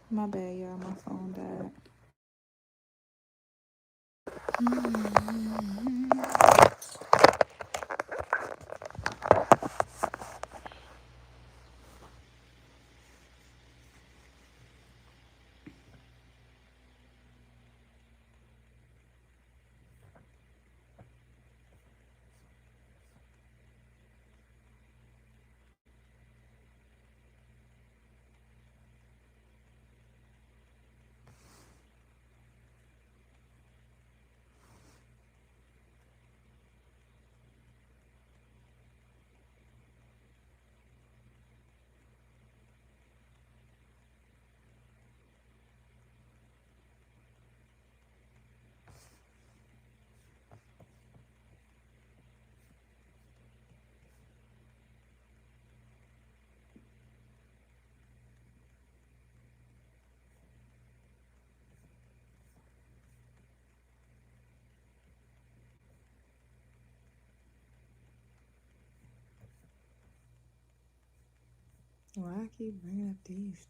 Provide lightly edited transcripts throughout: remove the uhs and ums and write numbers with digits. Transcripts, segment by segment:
My bad, y'all. My phone died. Why I keep bringing up these?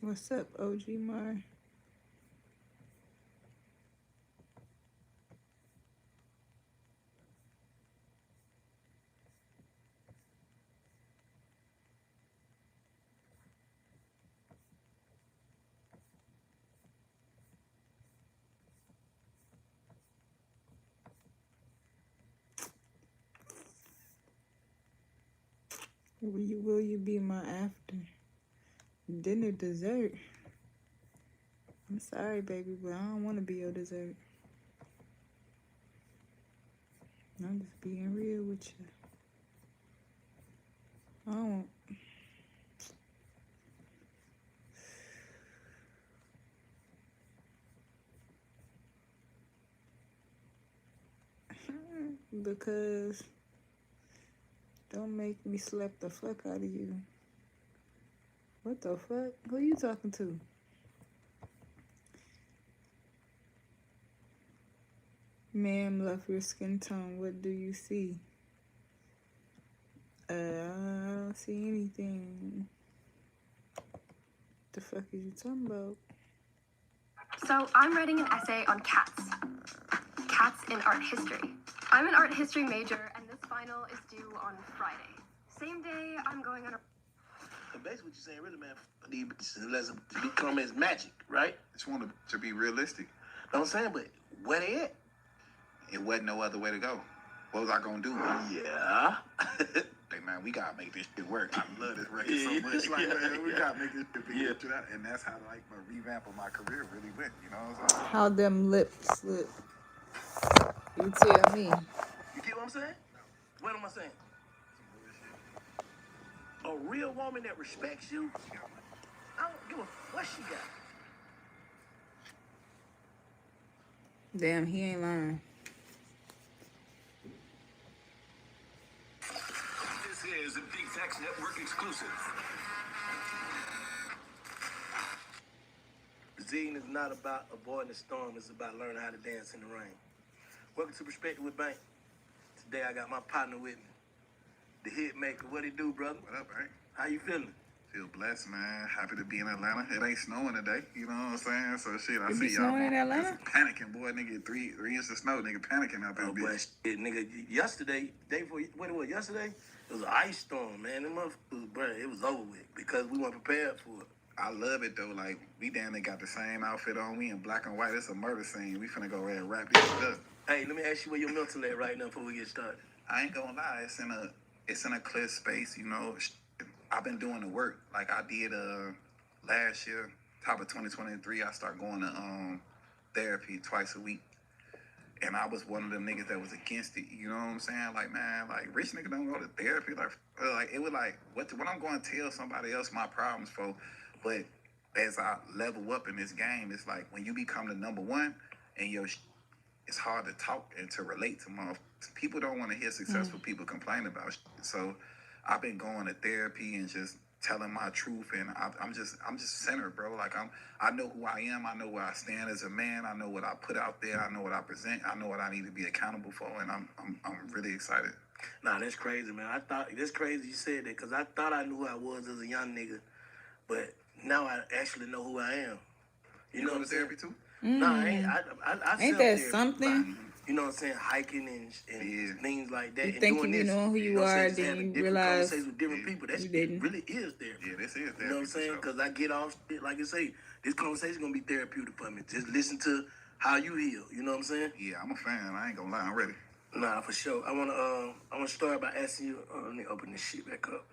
What's up, OG Mar? Will you be my after dinner dessert? I'm sorry, baby, but I don't want to be your dessert. I'm just being real with you. I don't. Because don't make me slap the fuck out of you. What the fuck? Who you talking to? Ma'am, love your skin tone. What do you see? I don't see anything. The fuck is you talking about? So I'm writing an essay on cats. Cats in art history. I'm an art history major, and this final is due on Friday. Same day I'm going on a... And basically what you're saying, really, man, unless it become as magic, right? Just want to be realistic. Know what I'm saying? But where they at? It wasn't no other way to go. What was I gonna do? Yeah. Hey, man, we gotta make this shit work. I love this record so much. Like, man, we gotta make this shit big. And that's how, like, my revamp of my career really went. You know what I'm saying? How them lips look? You tell me. You get what I'm saying? What am I saying? A real woman that respects you, I don't give a what she got. Damn, he ain't lying. This This is a Big Facts Network exclusive. Zine is not about avoiding the storm. It's about learning how to dance in the rain. Welcome to Perspective with Bank. Today I got my partner with me, the hit maker. What it do, brother? What up, Bank? How you feeling? Feel blessed, man. Happy to be in Atlanta. It ain't snowing today, you know what I'm saying? So shit, I It see be y'all snowing in Atlanta? panicking, boy. Nigga, 3 inches of snow, nigga panicking out there, Oh, boy, bitch. shit, nigga. Yesterday, day before, what it was, yesterday? It was an ice storm, man. Them motherfuckers, bro, it was over with because we weren't prepared for it. I love it though. Like we damn near got the same outfit on. We in black and white. It's a murder scene. We finna go ahead and wrap this shit up. Hey, let me ask you where your mental at right now before we get started. I ain't gonna lie. It's in a clear space. You know, I've been doing the work. Like I did last year, top of 2023. I start going to therapy twice a week. And I was one of them niggas that was against it. You know what I'm saying? Like, man, like rich nigga don't go to therapy. Like it was like what I'm going to tell somebody else my problems for. But as I level up in this game, it's like when you become the number one, and it's hard to talk and to relate to motherfuckers. People don't want to hear successful people complain about shit. So I've been going to therapy and just telling my truth, and I'm just centered, bro. Like I know who I am. I know where I stand as a man. I know what I put out there. I know what I present. I know what I need to be accountable for, and I'm really excited. Nah, that's crazy, man. I thought that's crazy you said that because I thought I knew who I was as a young nigga, but now I actually know who I am. You know go what to I'm therapy saying? too? No, I ain't. I Ain't that self-therapy. something? You know what I'm saying? Hiking and things like that. You and thinking doing you this, know who you know what I'm are, saying? Just then having you different realize conversations with different people. That you shit didn't. really is therapy. Yeah, this is therapy. You know what I'm saying? Because I get off shit, like I say, this conversation gonna be therapeutic for me. Just listen to how you heal. You know what I'm saying? Yeah, I'm a fan. I ain't gonna lie. I'm ready. Nah, for sure. I wanna start by asking you. Let me open this shit back up.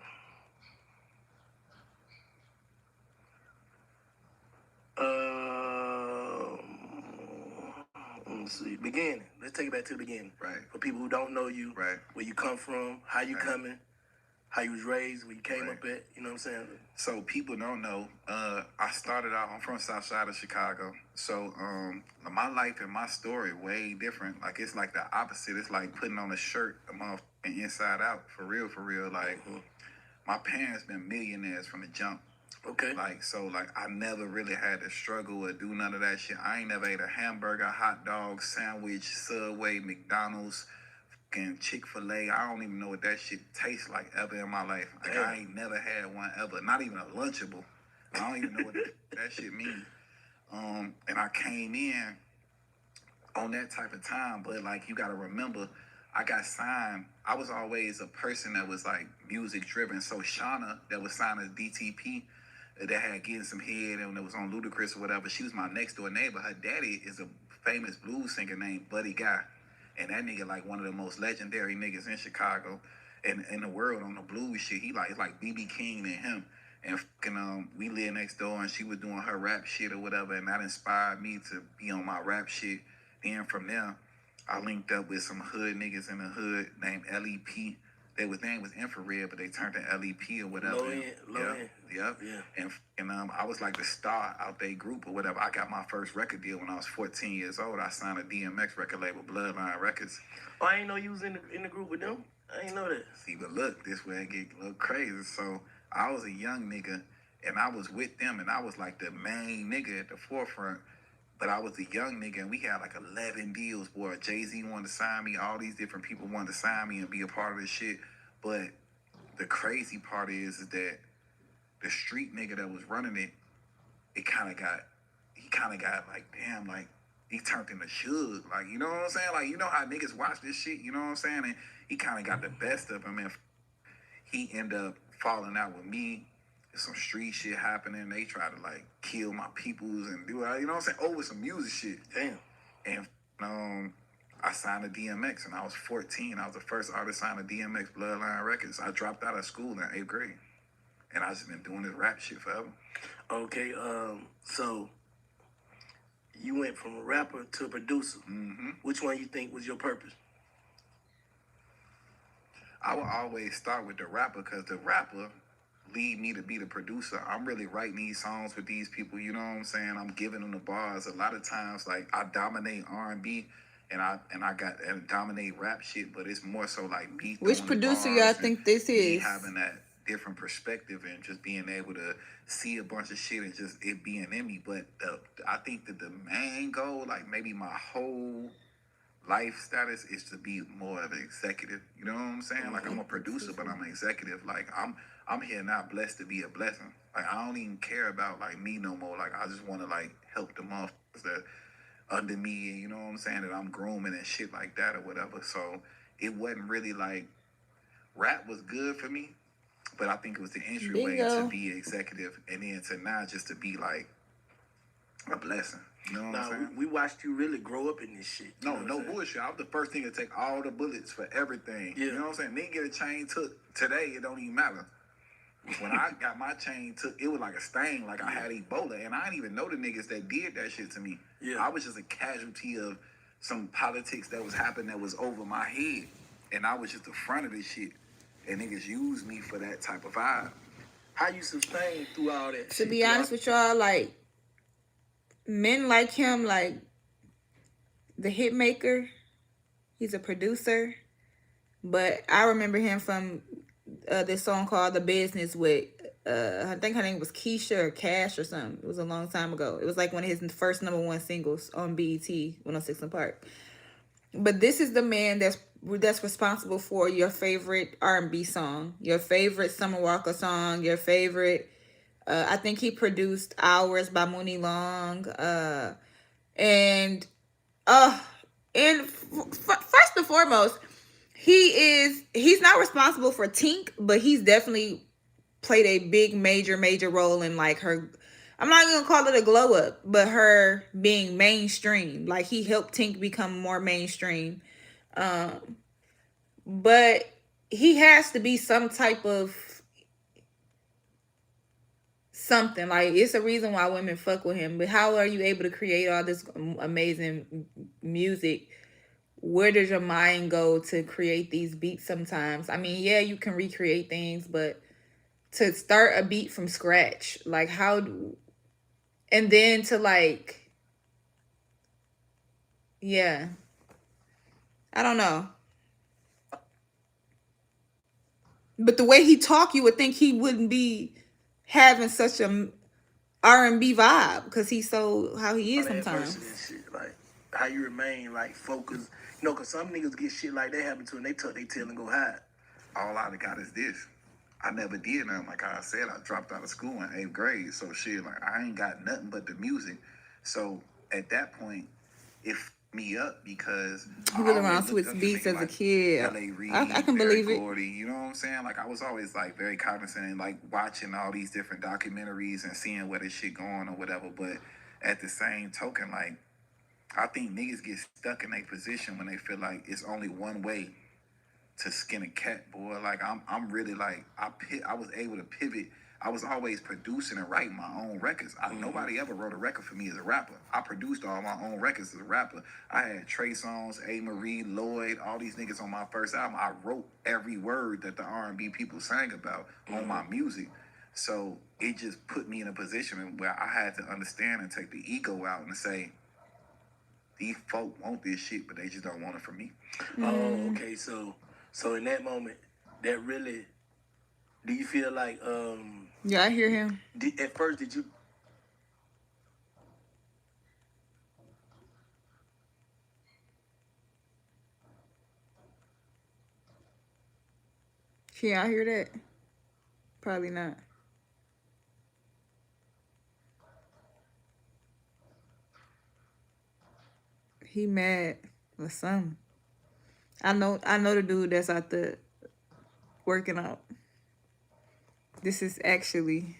Let's see. Beginning. Let's take it back to the beginning. Right. For people who don't know you, Right. where you come from, how you coming, how you was raised, where you came Right. up at. You know what I'm saying? So people don't know. I started out. I'm from South Side of Chicago. So my life and my story way different. Like it's like the opposite. It's like putting on a shirt, a motherfucking inside out. For real, for real. Like my parents been millionaires from the jump. Okay. Like I never really had to struggle or do none of that shit. I ain't never ate a hamburger, hot dog, sandwich, Subway, McDonald's, fucking Chick-fil-A. I don't even know what that shit tastes like ever in my life. Like I ain't never had one ever. Not even a Lunchable. I don't even know what that shit means. And I came in on that type of time, but like you gotta remember, I got signed. I was always a person that was like music driven. So Shauna, that was signed as DTP, that had getting some head and that was on Ludacris or whatever. She was my next door neighbor. Her daddy is a famous blues singer named Buddy Guy, and that nigga like one of the most legendary niggas in Chicago and in the world on the blues shit. He like it's like BB King and him. And fucking we lived next door, and she was doing her rap shit or whatever, and that inspired me to be on my rap shit. Then from there, I linked up with some hood niggas in the hood named LEP. Their name was Infrared, but they turned to LEP or whatever. Low end. Yep. Yeah. And I was like the star out their group or whatever. I got my first record deal when I was 14 years old. I signed a DMX record label, Bloodline Records. Oh, I ain't know you was in the group with them. I ain't know that. See, but look, this way it get a little crazy. So I was a young nigga, and I was with them, and I was like the main nigga at the forefront. But I was a young nigga, and we had like 11 deals, boy. Jay-Z wanted to sign me. All these different people wanted to sign me and be a part of this shit. But the crazy part is that the street nigga that was running it, he kind of got like, damn, like, he turned into Suge. Like, you know what I'm saying? Like, you know how niggas watch this shit, you know what I'm saying? And he kind of got the best of him, and he ended up falling out with me. Some street shit happening. They try to like kill my peoples and do, you know what I'm saying, over some music shit. Damn. And I signed a DMX, and I was 14. I was the first artist signed a DMX, Bloodline Records. I dropped out of school in 8th grade, and I just been doing this rap shit forever. Okay. So you went from a rapper to a producer. Mm-hmm. Which one you think was your purpose? I would always start with the rapper because the rapper lead me to be the producer. I'm really writing these songs with these people, you know what I'm saying? I'm giving them the bars. A lot of times, like, I dominate R&B, and I got and dominate rap shit, but it's more so like me Which throwing the producer y'all bars and think this me is? having that different perspective and just being able to see a bunch of shit and just it being in me. But I think that the main goal, like maybe my whole life status, is to be more of an executive. You know what I'm saying? Like I'm a producer, but I'm an executive. Like I'm here not blessed to be a blessing. Like I don't even care about like me no more. Like I just want to like help the motherfuckers that under me, and you know what I'm saying, that I'm grooming and shit like that or whatever. So it wasn't really like rap was good for me, but I think it was the entryway to be executive and then to now just to be like a blessing. You know what I'm saying? We watched you really grow up in this shit. No bullshit. I was the first thing to take all the bullets for everything. Yeah. You know what I'm saying? Nigga get a chain took today, it don't even matter. When I got my chain took, it was like a stain, like I had Ebola, and I didn't even know the niggas that did that shit to me. Yeah. I was just a casualty of some politics that was happening that was over my head, and I was just the front of this shit, and niggas used me for that type of vibe. How you sustain through all that? To be honest with y'all, like men like him, like the hit maker, he's a producer, but I remember him from this song called "The Business" with I think her name was Keisha or Cash or something. It was a long time ago. It was like one of his first #1 singles on BET 106 & Park. But this is the man that's responsible for your favorite R&B song, your favorite Summer Walker song, your favorite. I think he produced "Hours" by Mooney Long, and first and foremost, he's not responsible for Tink, but he's definitely played a big major role in like her, I'm not gonna call it a glow up, but her being mainstream. Like he helped Tink become more mainstream. But he has to be some type of something. Like it's a reason why women fuck with him. But how are you able to create all this amazing music? Where does your mind go to create these beats sometimes? I mean, yeah, you can recreate things, but to start a beat from scratch, like and then to like, yeah, I don't know. But the way he talk, you would think he wouldn't be having such a R&B vibe because he's so how he is sometimes. And shit, like how you remain like focused. You know, cause some niggas get shit like that happen to them, they tuck their tail and go hide. All I got is this. I never did nothing. Like I said, I dropped out of school in 8th grade. So shit, like I ain't got nothing but the music. So at that point, it me up because he was around Switch Beats as a kid. I can believe it. Gordy, you know what I'm saying? Like I was always like very cognizant and like watching all these different documentaries and seeing where this shit going or whatever. But at the same token, like I think niggas get stuck in a position when they feel like it's only one way to skin a cat, boy. Like I'm really like I was able to pivot. I was always producing and writing my own records. Nobody ever wrote a record for me as a rapper. I produced all my own records as a rapper. I had Trey Songz, A. Marie, Lloyd, all these niggas on my first album. I wrote every word that the R&B people sang about on my music. So it just put me in a position where I had to understand and take the ego out and say, these folk want this shit, but they just don't want it from me. Oh, okay. So in that moment, that really, do you feel like yeah, I hear him. At first, did you? Yeah, I hear that. Probably not. He mad or something. I know the dude that's out there working out. This is actually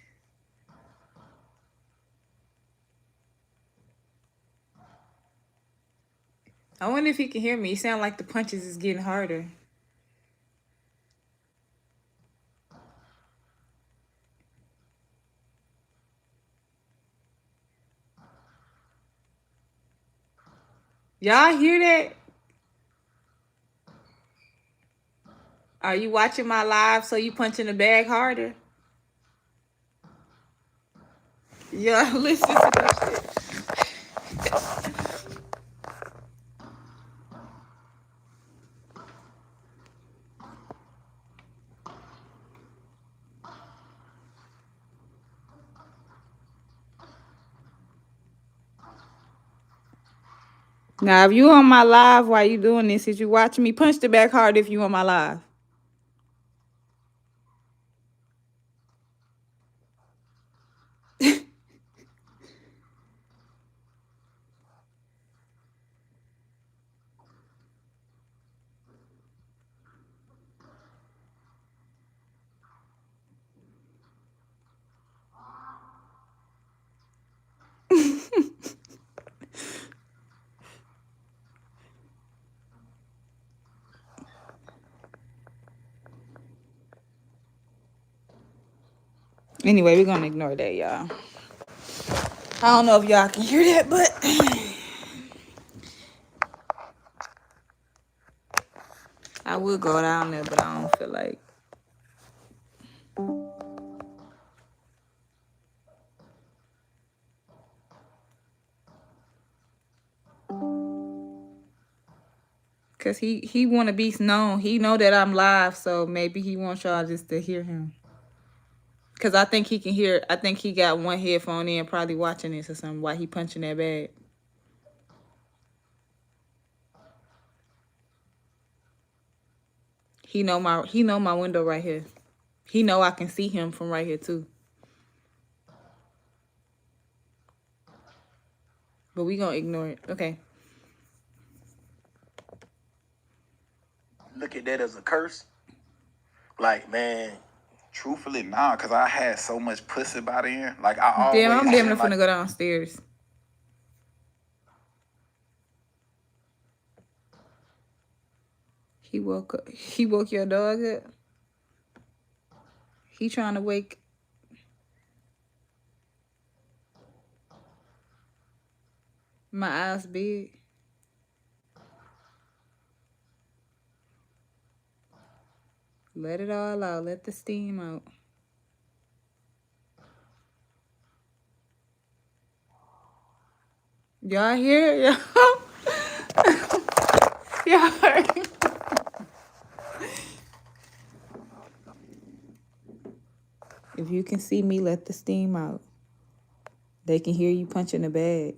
I wonder if he can hear me. It sounds like the punches is getting harder. Y'all hear that? Are you watching my live so you punching the bag harder? Y'all listen to that shit. Now, if you on my live while you doing this, if you watching me, punch the back hard if you on my live. Anyway, we're gonna ignore that, y'all. I don't know if y'all can hear that, but I would go down there, but I don't feel like. Cause he want to be known. He know that I'm live, so maybe he wants y'all just to hear him. Cause I think he can hear. I think he got one headphone in, probably watching this or something while he punching that bag. He know my window right here. He know I can see him from right here too. But we gonna ignore it. Okay. Look at that as a curse. Like, man, Truthfully, nah, cause I had so much pussy by then. Like I always Damn, I'm damn near been like, finna go downstairs. He woke up. He woke your dog up. He trying to wake. My eyes big. Let it all out. Let the steam out. Y'all hear it? Y'all heard it? If you can see me, let the steam out. They can hear you punching the bag.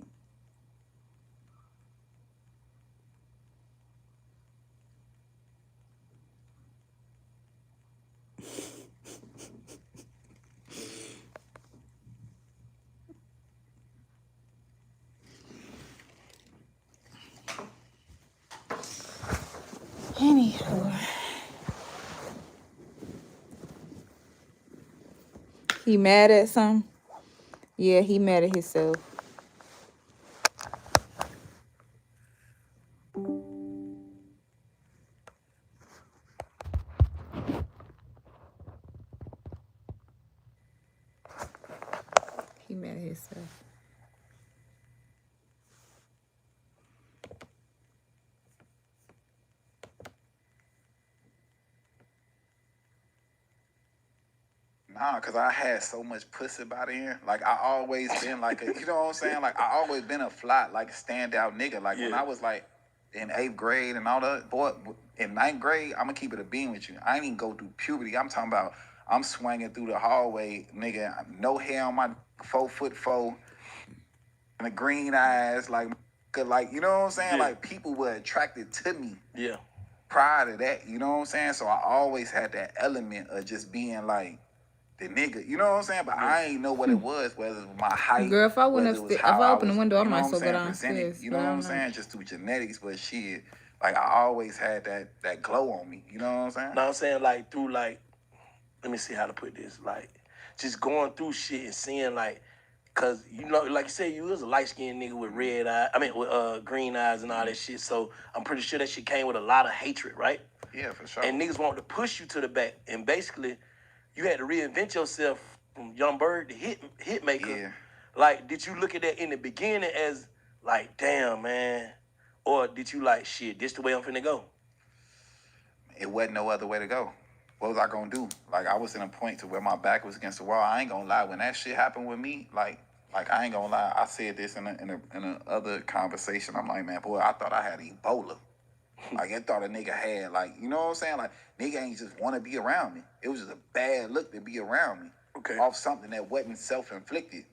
Anywho. He mad at something? Yeah, he mad at himself. He mad at himself. nah, cause I had so much pussy by then. Like I always been like a, you know what I'm saying? Like I always been a flat, like standout nigga. Like when Yeah. I was like in 8th grade and all that, boy, in 9th grade, I'm gonna keep it a beam with you. I ain't even go through puberty. I'm talking about I'm swinging through the hallway, nigga. No hair on my 4'4" and the green eyes, like you know what I'm saying? Yeah. Like people were attracted to me. Yeah. Prior to that, you know what I'm saying? So I always had that element of just being like the nigga, you know what I'm saying? But I ain't know what it was, whether it was my height, Girl, if I went whether it was upstairs, how if I I open the was, window, I you know might what as I'm well go saying, presented, downstairs. you But know I what I'm don't know. saying, just through genetics, but shit, like I always had that glow on me, you know what I'm saying? Now I'm saying like through like, let me see how to put this. Like, just going through shit and seeing like, cause you know, like you said, you was a light skinned nigga with red eyes. I mean, with green eyes and all that shit. So I'm pretty sure that shit came with a lot of hatred, right? Yeah, for sure. And niggas wanted to push you to the back, and basically, you had to reinvent yourself from Young Bird to hit maker. Yeah. Like, did you look at that in the beginning as like, damn, man, or did you like, shit, this the way I'm finna go? It wasn't no other way to go. What was I gonna do? Like I was in a point to where my back was against the wall. I ain't gonna lie. When that shit happened with me, like I ain't gonna lie. I said this in a other conversation. I'm like, man, boy, I thought I had Ebola. Like I thought a nigga had like, you know what I'm saying? Like nigga ain't just want to be around me. It was just a bad look to be around me. Okay. Off something that wasn't self-inflicted.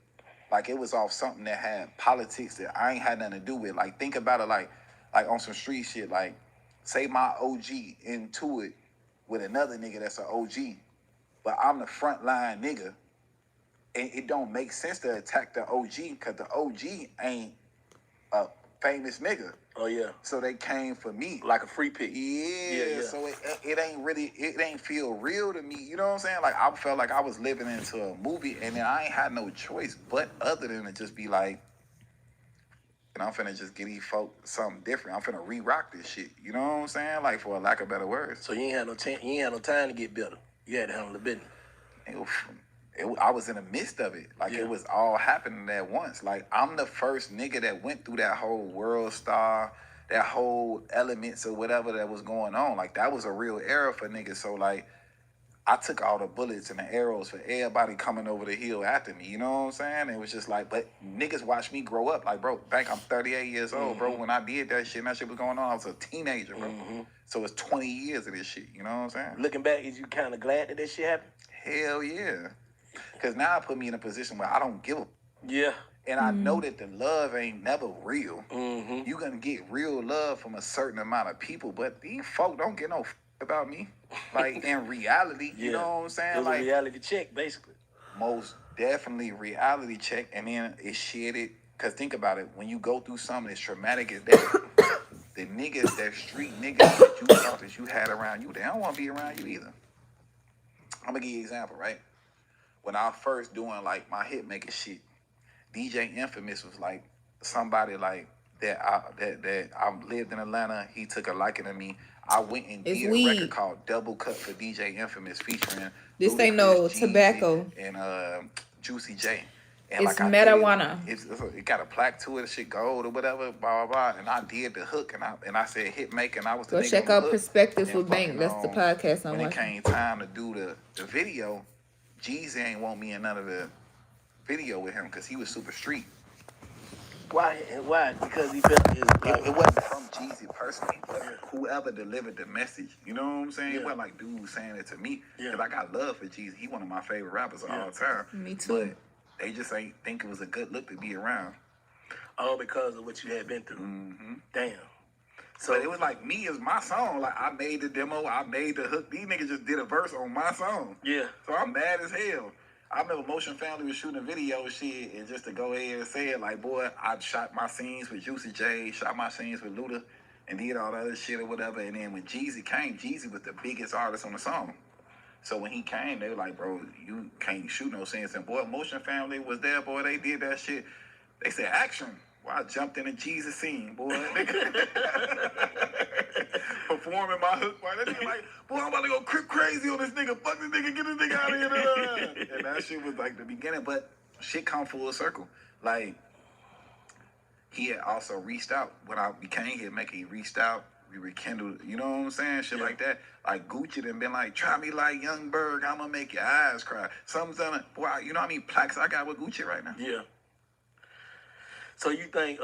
Like it was off something that had politics that I ain't had nothing to do with. Like think about it like on some street shit. Like say my OG into it with another nigga that's an OG, but I'm the front line nigga, and it don't make sense to attack the OG because the OG ain't a famous nigga. Oh yeah, So they came for me. like a free pick. Yeah. So it ain't really, it ain't feel real to me. You know what I'm saying? Like I felt like I was living into a movie, and then I ain't had no choice but other than to just be like, and I'm finna just get these folk something different. I'm finna re-rock this shit. You know what I'm saying? Like for a lack of better words. So you ain't had no time to get better. You had to handle the business. I was in the midst of it. Like it was all happening at once. Like I'm the first nigga that went through that whole world star, that whole elements or whatever that was going on. Like that was a real era for niggas. So like I took all the bullets and the arrows for everybody coming over the hill after me. You know what I'm saying? It was just like, but niggas watched me grow up. Like, bro, I'm 38 years old, bro. When I did that shit and that shit was going on, I was a teenager, bro. So it's 20 years of this shit. You know what I'm saying? Looking back, is you kind of glad that shit happened? Hell yeah. Because now it put me in a position where I don't give a. Yeah. And I know that the love ain't never real. Mm-hmm. You gonna get real love from a certain amount of people, but these folk don't get no about me. Like in reality, you know what I'm saying? It was like a reality check, basically. most definitely reality check, and then it shitted. Cause think about it, when you go through something as traumatic as that, the niggas, that street niggas that you thought that you had around you, they don't want to be around you either. I'm gonna give you an example, right? When I was first doing like my hit making shit, DJ Infamous was like somebody like that. I lived in Atlanta. He took a liking to me. I went and It's did a weed. record called Double Cut for DJ Infamous featuring This ain't no Ludacris, Jeezy, tobacco. and Juicy J. And It's like I did marijuana. it got a plaque to it, shit gold or whatever, blah blah blah. And I did the hook, and I said hit make, and I was the Go nigga check on the out hook. Perspectives And with Bank. fucking, That's the podcast I'm when it watching. came time to do the video, Jeezy ain't want me in none of the video with him because he was super street. Why? Because he felt It wasn't from Jeezy personally, but whoever delivered the message. You know what I'm saying? It wasn't like dude saying it to me. Because I got love for Jeezy. He one of my favorite rappers of all time. Me too. But they just ain't think it was a good look to be around. all because of what you had been through. Damn. So it was like me is my song. Like I made the demo, I made the hook. These niggas just did a verse on my song. Yeah. So I'm mad as hell. I remember Motion Family was shooting a video shit, and just to go ahead and say it, like, boy, I shot my scenes with Juicy J, shot my scenes with Luda, and did all that other shit or whatever. And then when Jeezy came, Jeezy was the biggest artist on the song. So when he came, they were like, bro, you can't shoot no scenes. And boy, Motion Family was there, boy, they did that shit. They said, action. Well, I jumped in a Jesus scene, boy. Performing my hook part. That nigga like, boy, I'm about to go crazy on this nigga. Fuck this nigga, get this nigga out of here. And that shit was like the beginning, but shit come full circle. Like, he had also reached out. When I became Hitmaker, he reached out. We rekindled, you know what I'm saying? Shit like that. Like Gucci done been like, try me like Young Berg, I'm gonna make your eyes cry. Something's done. Boy, you know how many plaques I got with Gucci right now? Yeah. So you think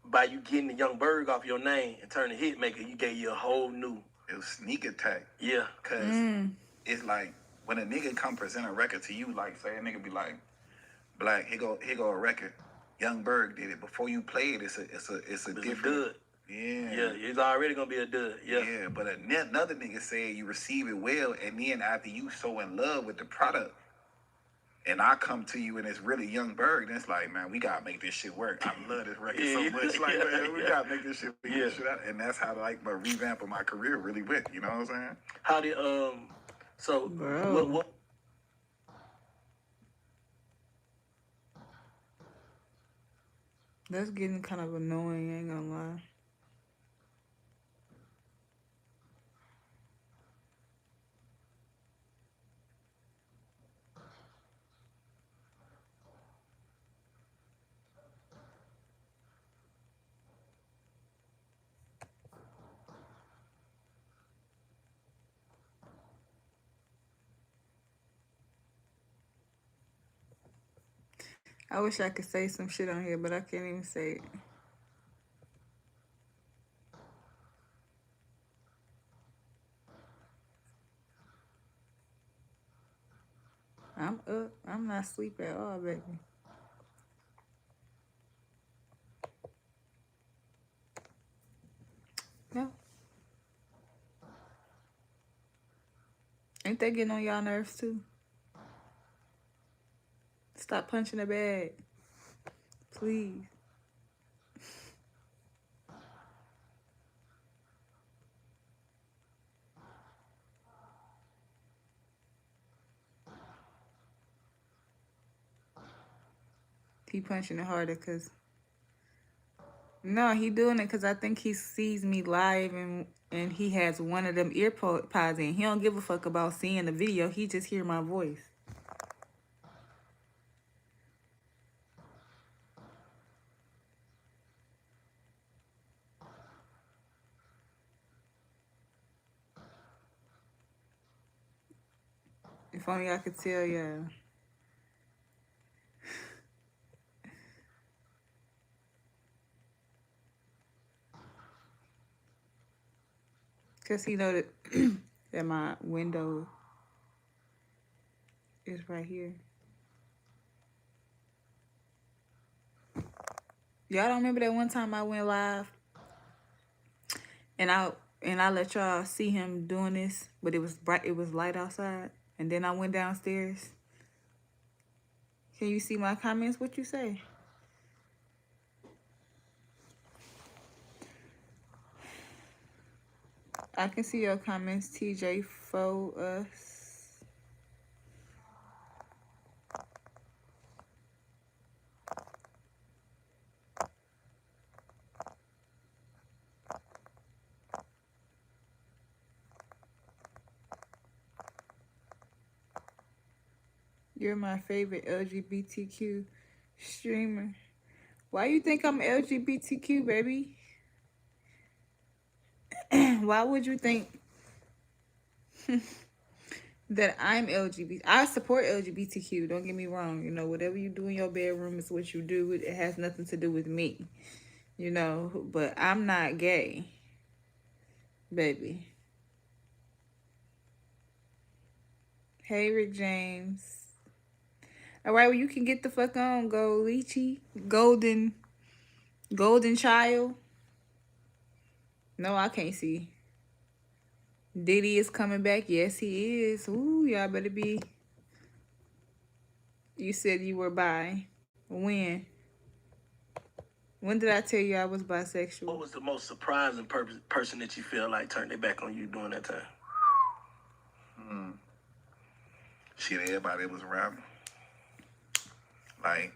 by you getting the Young Berg off your name and turning Hitmaker, you gave you a whole new... It was sneak attack. Yeah. Because it's like, when a nigga come present a record to you, like, say a nigga be like, Black, here go a record. Young Berg did it. Before you play it, it's a different... A dud. Yeah. Yeah, it's already going to be a dud. Yeah. Yeah, but another nigga said you receive it well, and then after you so in love with the product, and I come to you and it's really Young Berg, then it's like, man, we gotta make this shit work. I love this record so much. Like, man, we gotta make this shit out. And that's how like my revamp of my career really went. You know what I'm saying? How did so Bro. what That's getting kind of annoying, I ain't gonna lie. I wish I could say some shit on here, but I can't even say it. I'm up. I'm not asleep at all, baby. No. Ain't that getting on y'all nerves too? Stop punching the bag. Please. He punching it harder because... No, he doing it because I think he sees me live and he has one of them ear pods in. He don't give a fuck about seeing the video. He just hear my voice. If only I could tell y'all. Because he know that, that my window is right here. Y'all don't remember that one time I went live and I let y'all see him doing this, but it was bright, it was light outside, and then I went downstairs. Can you see my comments? What you say? I can see your comments, TJ, for us. You're my favorite LGBTQ streamer. Why you think I'm LGBTQ, baby? Why would you think that I'm LGBT? I support LGBTQ. Don't get me wrong. You know, whatever you do in your bedroom is what you do. It has nothing to do with me. You know, but I'm not gay, baby. Hey, Rick James. All right, well, you can get the fuck on. Go, Lychee. Golden child. No, I can't see. Diddy is coming back. Yes, he is. Ooh, y'all better be. You said you were bi. When? When did I tell you I was bisexual? What was the most surprising person that you feel like turned their back on you during that time? Shit, everybody was around me. Like,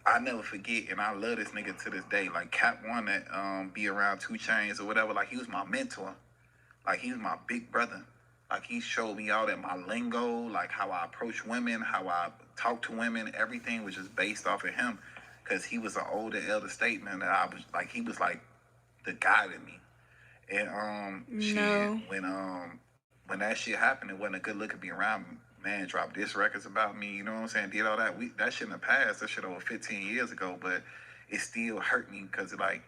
I never forget, and I love this nigga to this day. Like, Cap One that be around 2 Chainz or whatever. Like, he was my mentor. Like, he was my big brother. Like, he showed me all that my lingo, like how I approach women, how I talk to women. Everything was just based off of him, because he was an older elder statesman that I was like. He was like the guy to me. And No. shit, when that shit happened, it wasn't a good look to be around me. Man, dropped diss records about me, you know what I'm saying? Did all that. That shouldn't have passed. That shit over 15 years ago, but it still hurt me because like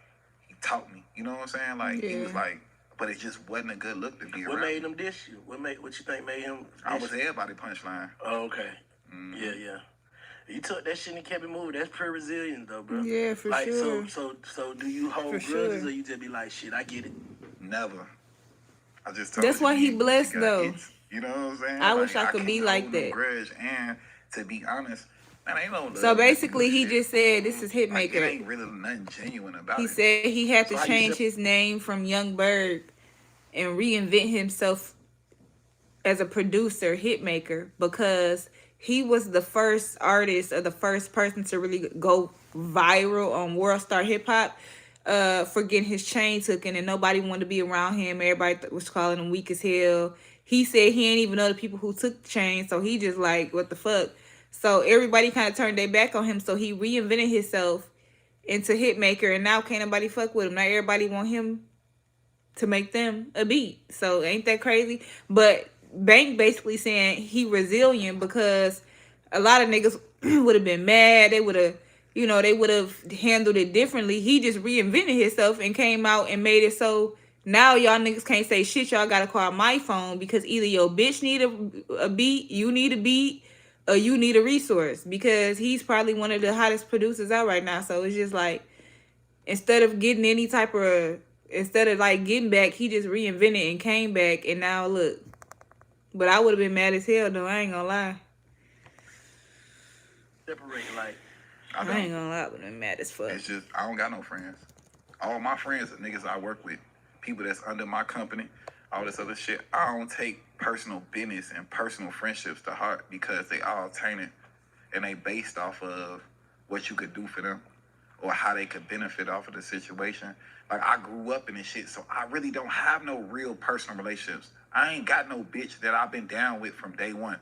he taught me, you know what I'm saying? Like he was Yeah. like, but it just wasn't a good look to be What around. made him diss you? What you think made him diss I was you? everybody punchline. Oh, okay. Yeah. You took that shit and kept it moving. That's pure resilience, though, bro. Yeah, for like, sure. So do you hold For grudges, sure. or you just be like, shit, I get it? Never. I just told That's you why he me and Gucci blessed, got though. hits. You know what I'm saying? I Like, wish I could be can't like hold no that. grudge, and to be honest, man, ain't no love So in that basically, he bullshit. just said, this is Like, it Hitmaker. ain't really nothing genuine about He it. said he had to So how you change feel- his name from Young Berg and reinvent himself as a producer, Hitmaker, because he was the first artist or the first person to really go viral on World Star Hip Hop for getting his chain taken, and nobody wanted to be around him. Everybody was calling him weak as hell. He said he ain't even know the people who took the chain, so he just like, what the fuck? So everybody kind of turned their back on him, so he reinvented himself into Hitmaker, and now can't nobody fuck with him. Now everybody want him to make them a beat. So ain't that crazy? But Bank basically saying he resilient because a lot of niggas would have been mad. They would have, they would have handled it differently. He just reinvented himself and came out and made it so Now y'all niggas can't say shit. Y'all gotta call my phone because either your bitch need a beat, you need a beat, or you need a resource because he's probably one of the hottest producers out right now. So it's just like instead of getting any type of instead of like getting back, he just reinvented and came back and now look. But I would have been mad as hell though. I ain't gonna lie. Separate like I ain't gonna lie, I would have been mad as fuck. It's just I don't got no friends. All my friends are niggas I work with, people that's under my company, all this other shit. I don't take personal business and personal friendships to heart because they all tainted and they based off of what you could do for them or how they could benefit off of the situation. Like I grew up in this shit, so I really don't have no real personal relationships. I ain't got no bitch that I've been down with from day one.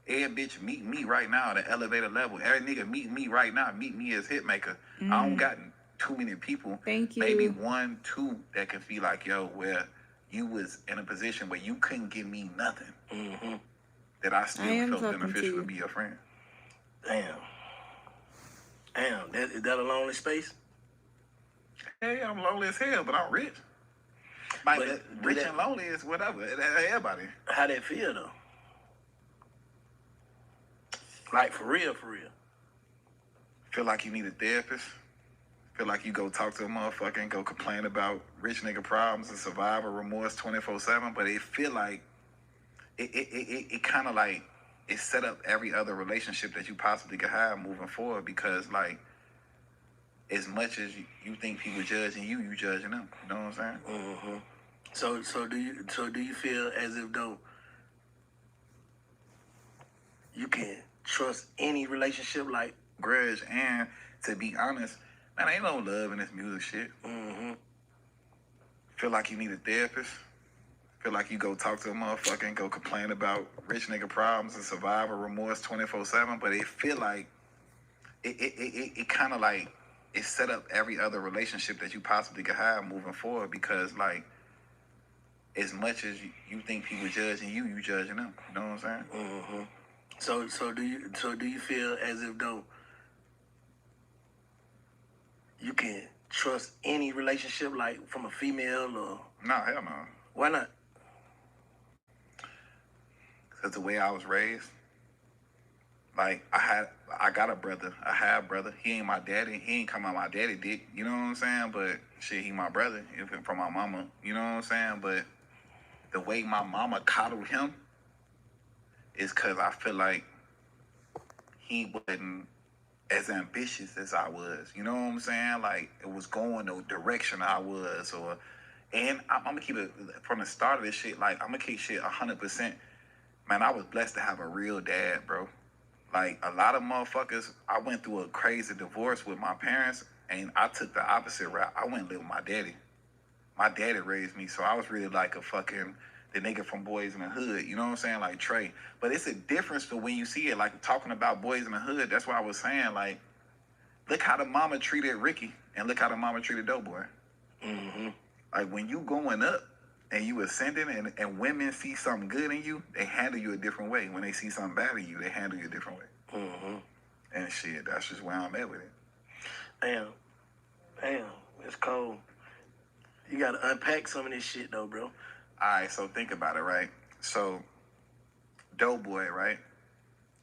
Every bitch meet me right now at an elevator level. Every nigga meet me right now, meet me as hitmaker. I don't got too many people. Thank you. Maybe 1, 2 that can feel like, yo, where you was in a position where you couldn't give me nothing. Mm-hmm. That I still felt talking beneficial to to be your friend. Damn. Is that a lonely space? Hey, I'm lonely as hell, but I'm rich. Like, But rich and lonely is whatever. Everybody. How that feel though? Like for real, for real. Feel like you need a therapist. Feel like you go talk to a motherfucker and go complain about rich nigga problems and survivor remorse 24/7. But it feel like it kind of like it set up every other relationship that you possibly could have moving forward because like as much as you think people judging you, you judging them. You know what I'm saying? Mm-hmm. So do you feel as if though you can trust any relationship like Grudge and to be honest, man, ain't no love in this music shit. mm-hmm. Feel like you need a therapist. Feel like you go talk to a motherfucker and go complain about rich nigga problems and survivor remorse 24/7. But it feel like it kind of like it set up every other relationship that you possibly could have moving forward because like as much as you think people judging you, you judging them. You know what I'm saying? Mm-hmm. So do you feel as if though you can trust any relationship like from a female or No, hell no. why not? Because the way I was raised, like I got a brother. I have a brother. He ain't my daddy. He ain't come out my daddy dick. You know what I'm saying? But shit, he my brother. Even from my mama. You know what I'm saying? But the way my mama coddled him is because I feel like he wasn't as ambitious as I was. You know what I'm saying? Like it was going no direction I was or and I'm gonna keep it from the start of this shit, like I'm gonna keep shit 100%. Man, I was blessed to have a real dad, bro. Like a lot of motherfuckers, I went through a crazy divorce with my parents and I took the opposite route. I went and lived with my daddy. My daddy raised me, so I was really like a fucking the nigga from Boys in the Hood, you know what I'm saying? Like Trey. But it's a difference for when you see it, like talking about Boys in the Hood. That's why I was saying, like, look how the mama treated Ricky and look how the mama treated Doughboy. Mm-hmm. Like when you going up and you ascending and women see something good in you, they handle you a different way. When they see something bad in you, they handle you a different way. Mm-hmm. And shit, that's just where I'm at with it. Damn, it's cold. You gotta unpack some of this shit though, bro. All right, so think about it, right? So, Doughboy, right?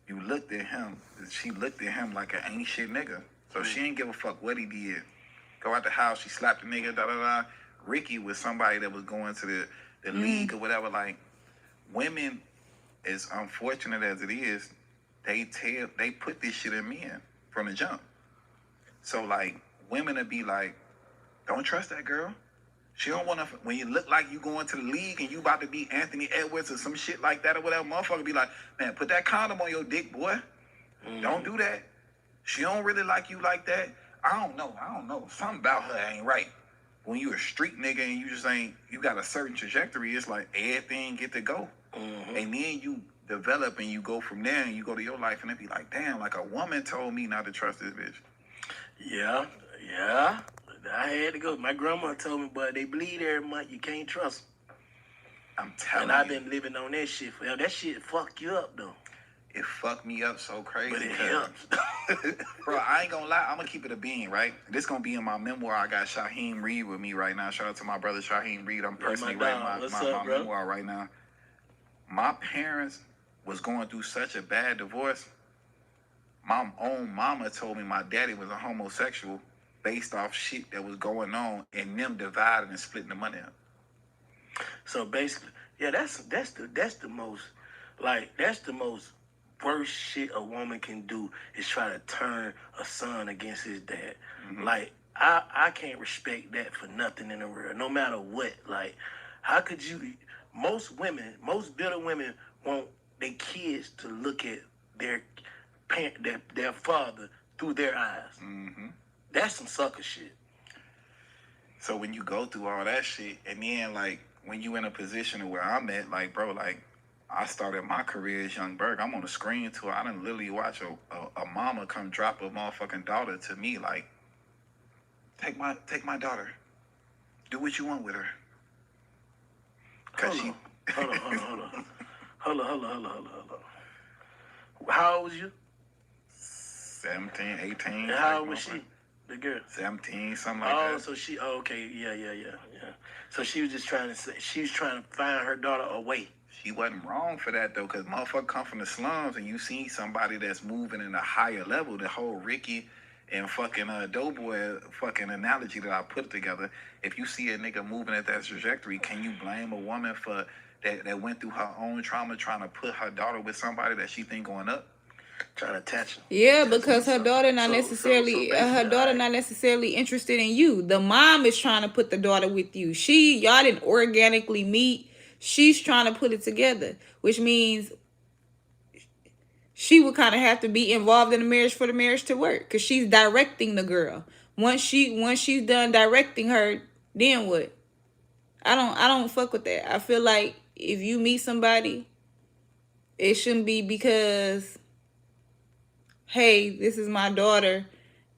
You looked at him. She looked at him like an ain't shit nigga. So she ain't give a fuck what he did. Go out the house, she slapped the nigga, da-da-da. Ricky was somebody that was going to the league or whatever. Like, women, as unfortunate as it is, they put this shit in men from the jump. So, like, women would be like, don't trust that girl. She don't want to, when you look like you going to the league and you about to be Anthony Edwards or some shit like that or whatever, motherfucker be like, man, put that condom on your dick, boy. Don't do that. She don't really like you like that. I don't know. Something about her ain't right. When you a street nigga and you just ain't, you got a certain trajectory, it's like everything get to go. Mm-hmm. And then you develop and you go from there and you go to your life and it be like, damn, like a woman told me not to trust this bitch. Yeah. I had to go. My grandma told me, but they bleed every month. You can't trust them. I'm telling And I've you. been living on that shit forever. That shit fuck you up though. it fucked me up so crazy. But it 'cause- helps. Bro, I ain't gonna lie. I'm gonna keep it a bean, right? This gonna be in my memoir. I got Shaheem Reed with me right now. Shout out to my brother Shaheem Reed. I'm Yeah, personally my writing dog. my, What's my, up, my bro? memoir right now. My parents was going through such a bad divorce. My own mama told me my daddy was a homosexual based off shit that was going on and them dividing and splitting the money up. So basically, yeah, that's the most, like, that's the most worst shit a woman can do is try to turn a son against his dad. Mm-hmm. Like, I can't respect that for nothing in the world, no matter what. Like, how could you? Most women, most bitter women want their kids to look at their parent, their father through their eyes. Mm-hmm. That's some sucker shit. So when you go through all that shit, and then like when you in a position of where I'm at, like bro, like I started my career as Young Berg. I'm on the screen tour. I done literally watch a mama come drop a motherfucking daughter to me, like take my daughter, do what you want with her. Cause Hold on. How old was you? 17, 18. And how like, old was she? The girl. 17, something like Oh, that. so she. Oh, okay, yeah. So she was just trying to say, she was trying to find her daughter away. She wasn't wrong for that though, cause motherfucker come from the slums and you see somebody that's moving in a higher level. The whole Ricky and fucking Doughboy fucking analogy that I put together. If you see a nigga moving at that trajectory, can you blame a woman for that went through her own trauma trying to put her daughter with somebody that she think going up? Trying to attach him. Yeah, Attach because her himself. daughter not So necessarily basically, her daughter alright. not necessarily interested in you. The mom is trying to put the daughter with you. Y'all didn't organically meet. She's trying to put it together, which means she would kind of have to be involved in the marriage for the marriage to work, because she's directing the girl. Once she's done directing her, then what? I don't fuck with that. I feel like if you meet somebody, it shouldn't be because, hey, this is my daughter,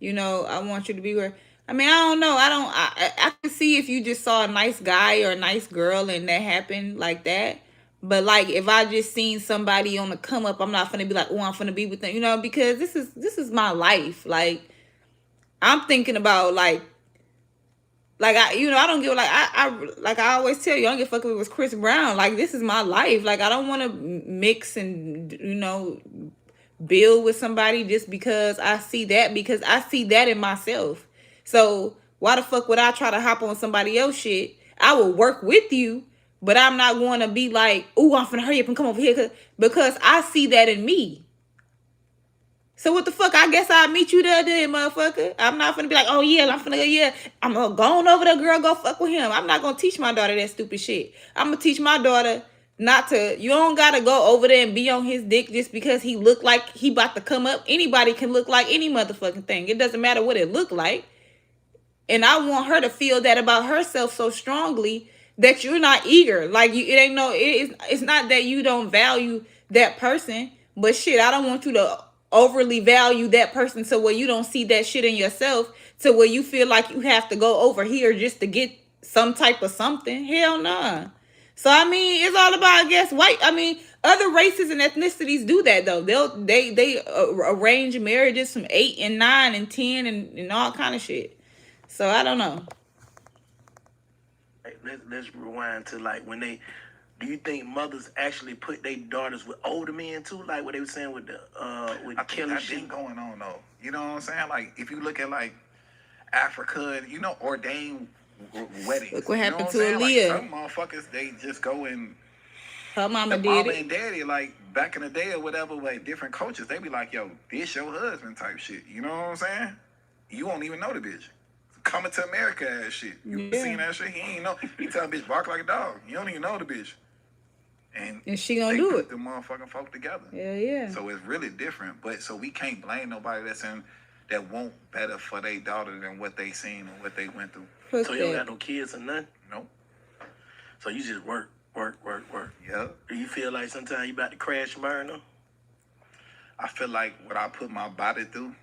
I want you to be where. I mean, I don't know. I can see if you just saw a nice guy or a nice girl and that happened like that. But like if I just seen somebody on the come up, I'm not gonna be like, oh, I'm gonna be with them, because this is my life. Like I'm thinking about like I don't give, like I always tell you, I don't give a fuck if it was Chris Brown. Like this is my life. Like I don't want to mix and build with somebody just because I see that in myself. So why the fuck would I try to hop on somebody else shit? I will work with you, but I'm not going to be like, oh, I'm finna hurry up and come over here because I see that in me. So what the fuck? I guess I'll meet you there then, motherfucker. I'm not finna be like, oh yeah, I'm gonna go on over there, girl, go fuck with him. I'm not gonna teach my daughter that stupid shit. I'm gonna teach my daughter not to. You don't gotta go over there and be on his dick just because he look like he about to come up. Anybody can look like any motherfucking thing. It doesn't matter what it look like. And I want her to feel that about herself so strongly that you're not eager. Like it's not that you don't value that person, but shit, I don't want you to overly value that person to where you don't see that shit in yourself, to where you feel like you have to go over here just to get some type of something. Hell nah. So I mean, it's all about, I guess, white. I mean, other races and ethnicities do that though. They arrange marriages from 8 and 9 and 10 and all kind of shit. So I don't know. Let's rewind to like when they. Do you think mothers actually put their daughters with older men too, like what they were saying with the with I think killing that's been shit? going on though. You know what I'm saying? Like if you look at like Africa, ordained weddings. Look what You know happened I'm to saying? Like Aaliyah. some motherfuckers, they just go and Her mama the did mama it. and daddy, like back in the day or whatever, like different cultures, they be like, yo, this your husband type shit. You know what I'm saying? You won't even know the bitch. Coming to America ass shit. You Yeah. seen that shit? He ain't know. He tell a bitch bark like a dog. You don't even know the bitch. And she gonna they do put it. the motherfucking folk together. Yeah. So it's really different. But so we can't blame nobody that want better for their daughter than what they seen and what they went through. Fuck So you don't that. got no kids or nothing. Nope. So you just work. Yeah. Do you feel like sometimes you about to crash and burn them? I feel like what I put my body through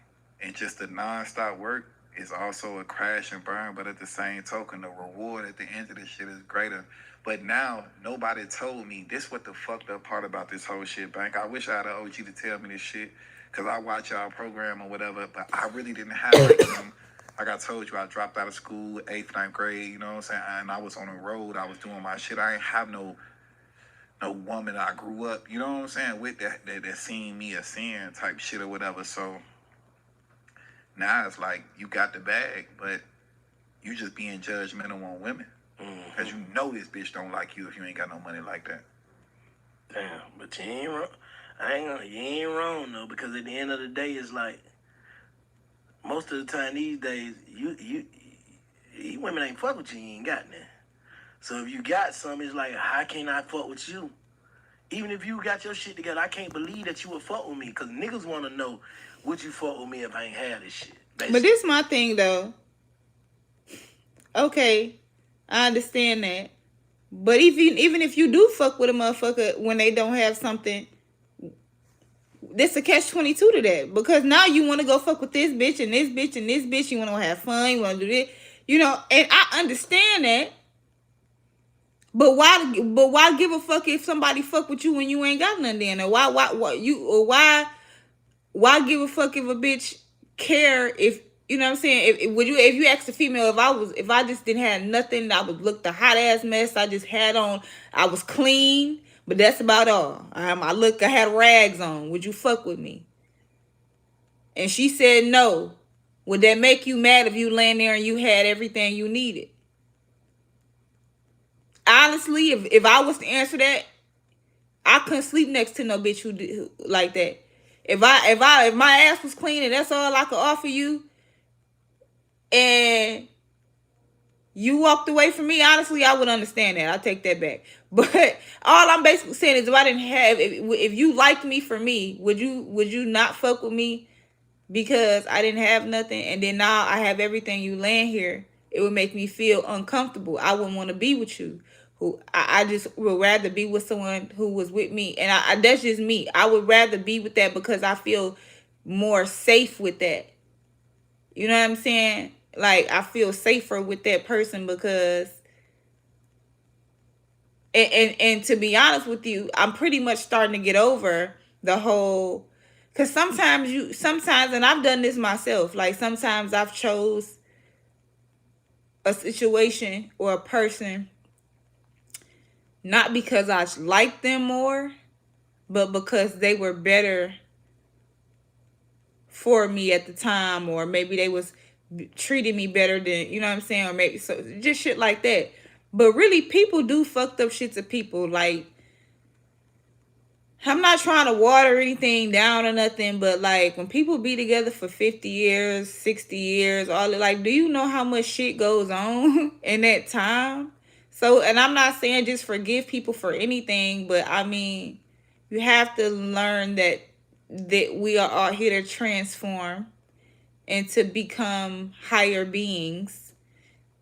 and just the nonstop work is also a crash and burn, but at the same token, the reward at the end of this shit is greater But now nobody told me this. What the fucked up part about this whole shit, Bank? I wish I had an OG to tell me this shit, cause I watch y'all program or whatever. But I really didn't have like him. Like I told you, I dropped out of school, 8th, 9th grade. You know what I'm saying? And I was on the road. I was doing my shit. I ain't have no woman I grew up. You know what I'm saying? With that seen me a sin type shit or whatever. So now it's like you got the bag, but you just being judgmental on women. Cause you know this bitch don't like you if you ain't got no money like that. Damn, but you ain't wrong. You ain't wrong though, because at the end of the day, it's like most of the time these days, you women ain't fuck with you. You ain't got nothing. So if you got some, it's like, how can I fuck with you? Even if you got your shit together, I can't believe that you would fuck with me, because niggas want to know, would you fuck with me if I ain't had this shit? Basically. But this my thing though. Okay, I understand that. But even if you do fuck with a motherfucker when they don't have something, this a catch-22 to that. Because now you want to go fuck with this bitch and this bitch and this bitch. You want to have fun. You want to do this. You know, and I understand that. But why give a fuck if somebody fuck with you when you ain't got nothing then? Or why give a fuck if a bitch care if, you know what I'm saying? If you ask a female, if I just didn't have nothing, I would look the hot ass mess I just had on. I was clean, but that's about all. I had rags on. Would you fuck with me? And she said no. Would that make you mad if you land there and you had everything you needed? Honestly, if I was to answer that, I couldn't sleep next to no bitch who like that. If my ass was clean and that's all I could offer you, and you walked away from me, honestly, I would understand that. I take that back. But all I'm basically saying is, if I didn't have, if you liked me for me, would you not fuck with me because I didn't have nothing, and then now I have everything? You laying here, it would make me feel uncomfortable. I wouldn't want to be with you. I just would rather be with someone who was with me, and that's just me. I would rather be with that because I feel more safe with that. You know what I'm saying? Like, I feel safer with that person because, and to be honest with you, I'm pretty much starting to get over the whole, because sometimes, and I've done this myself, like sometimes I've chose a situation or a person not because I liked them more, but because they were better for me at the time, or maybe they was treating me better than, you know what I'm saying, or maybe so, just shit like that. But really, people do fucked up shit to people. Like, I'm not trying to water anything down or nothing, but like when people be together for 50 years, 60 years, all like, do you know how much shit goes on in that time? So, and I'm not saying just forgive people for anything, but I mean, you have to learn that we are all here to transform and to become higher beings,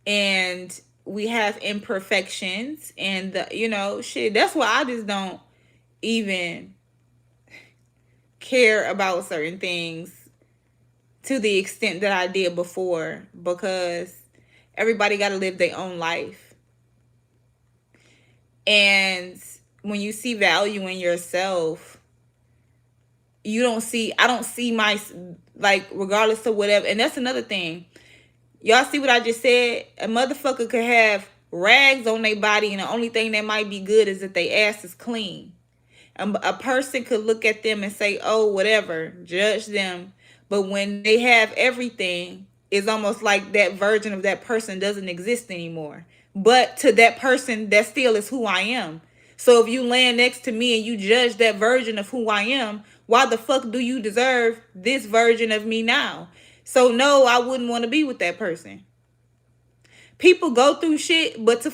and we have imperfections, and shit. That's why I just don't even care about certain things to the extent that I did before, because everybody got to live their own life. And when you see value in yourself, I don't see my, like, regardless of whatever. And that's another thing. Y'all see what I just said? A motherfucker could have rags on their body, and the only thing that might be good is that their ass is clean. A person could look at them and say, oh, whatever, judge them. But when they have everything, it's almost like that version of that person doesn't exist anymore. But to that person, that still is who I am. So if you land next to me and you judge that version of who I am, why the fuck do you deserve this version of me now? So no, I wouldn't want to be with that person. People go through shit, but to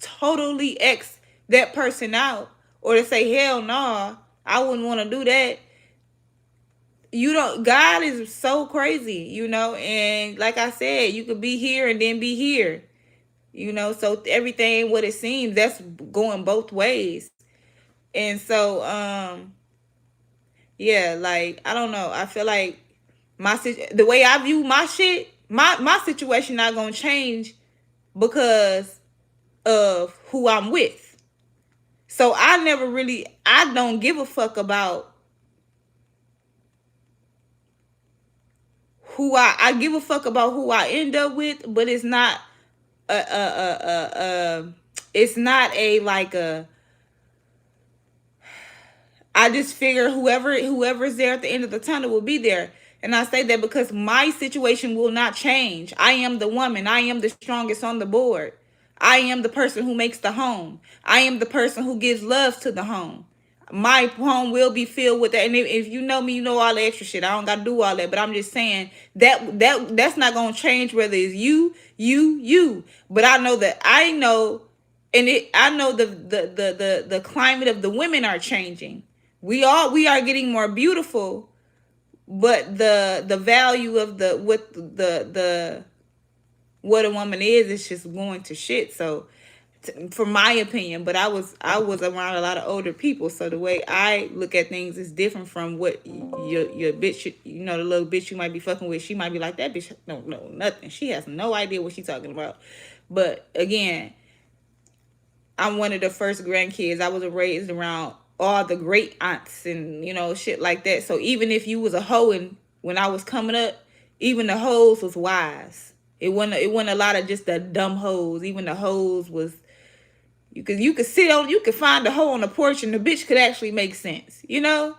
totally X that person out, or to say, hell no, I wouldn't want to do that. God is so crazy, and like I said, you could be here and then be here, so everything ain't what it seems. That's going both ways. And so, yeah, like, I don't know. I feel like the way I view my shit, my situation not gonna change because of who I'm with. So I don't give a fuck about I give a fuck about who I end up with, but it's not it's not a like a I just figure whoever's there at the end of the tunnel will be there. And I say that because my situation will not change. I am the woman. I am the strongest on the board. I am the person who makes the home. I am the person who gives love to the home. My home will be filled with that. And if you know me, you know all the extra shit. I don't gotta do all that. But I'm just saying that's not gonna change whether it's you. But I know that I know the climate of the women are changing. We are getting more beautiful, but the value of the what a woman is just going to shit. So for my opinion, but I was around a lot of older people, so the way I look at things is different from what your bitch, the little bitch you might be fucking with. She might be like, that bitch don't know nothing. She has no idea what she's talking about. But again, I'm one of the first grandkids. I was raised around all the great aunts and shit like that. So even if you was a hoe and when I was coming up, even the hoes was wise. It wasn't a lot of just the dumb hoes. Even the hoes was you could find a hoe on the porch and the bitch could actually make sense. You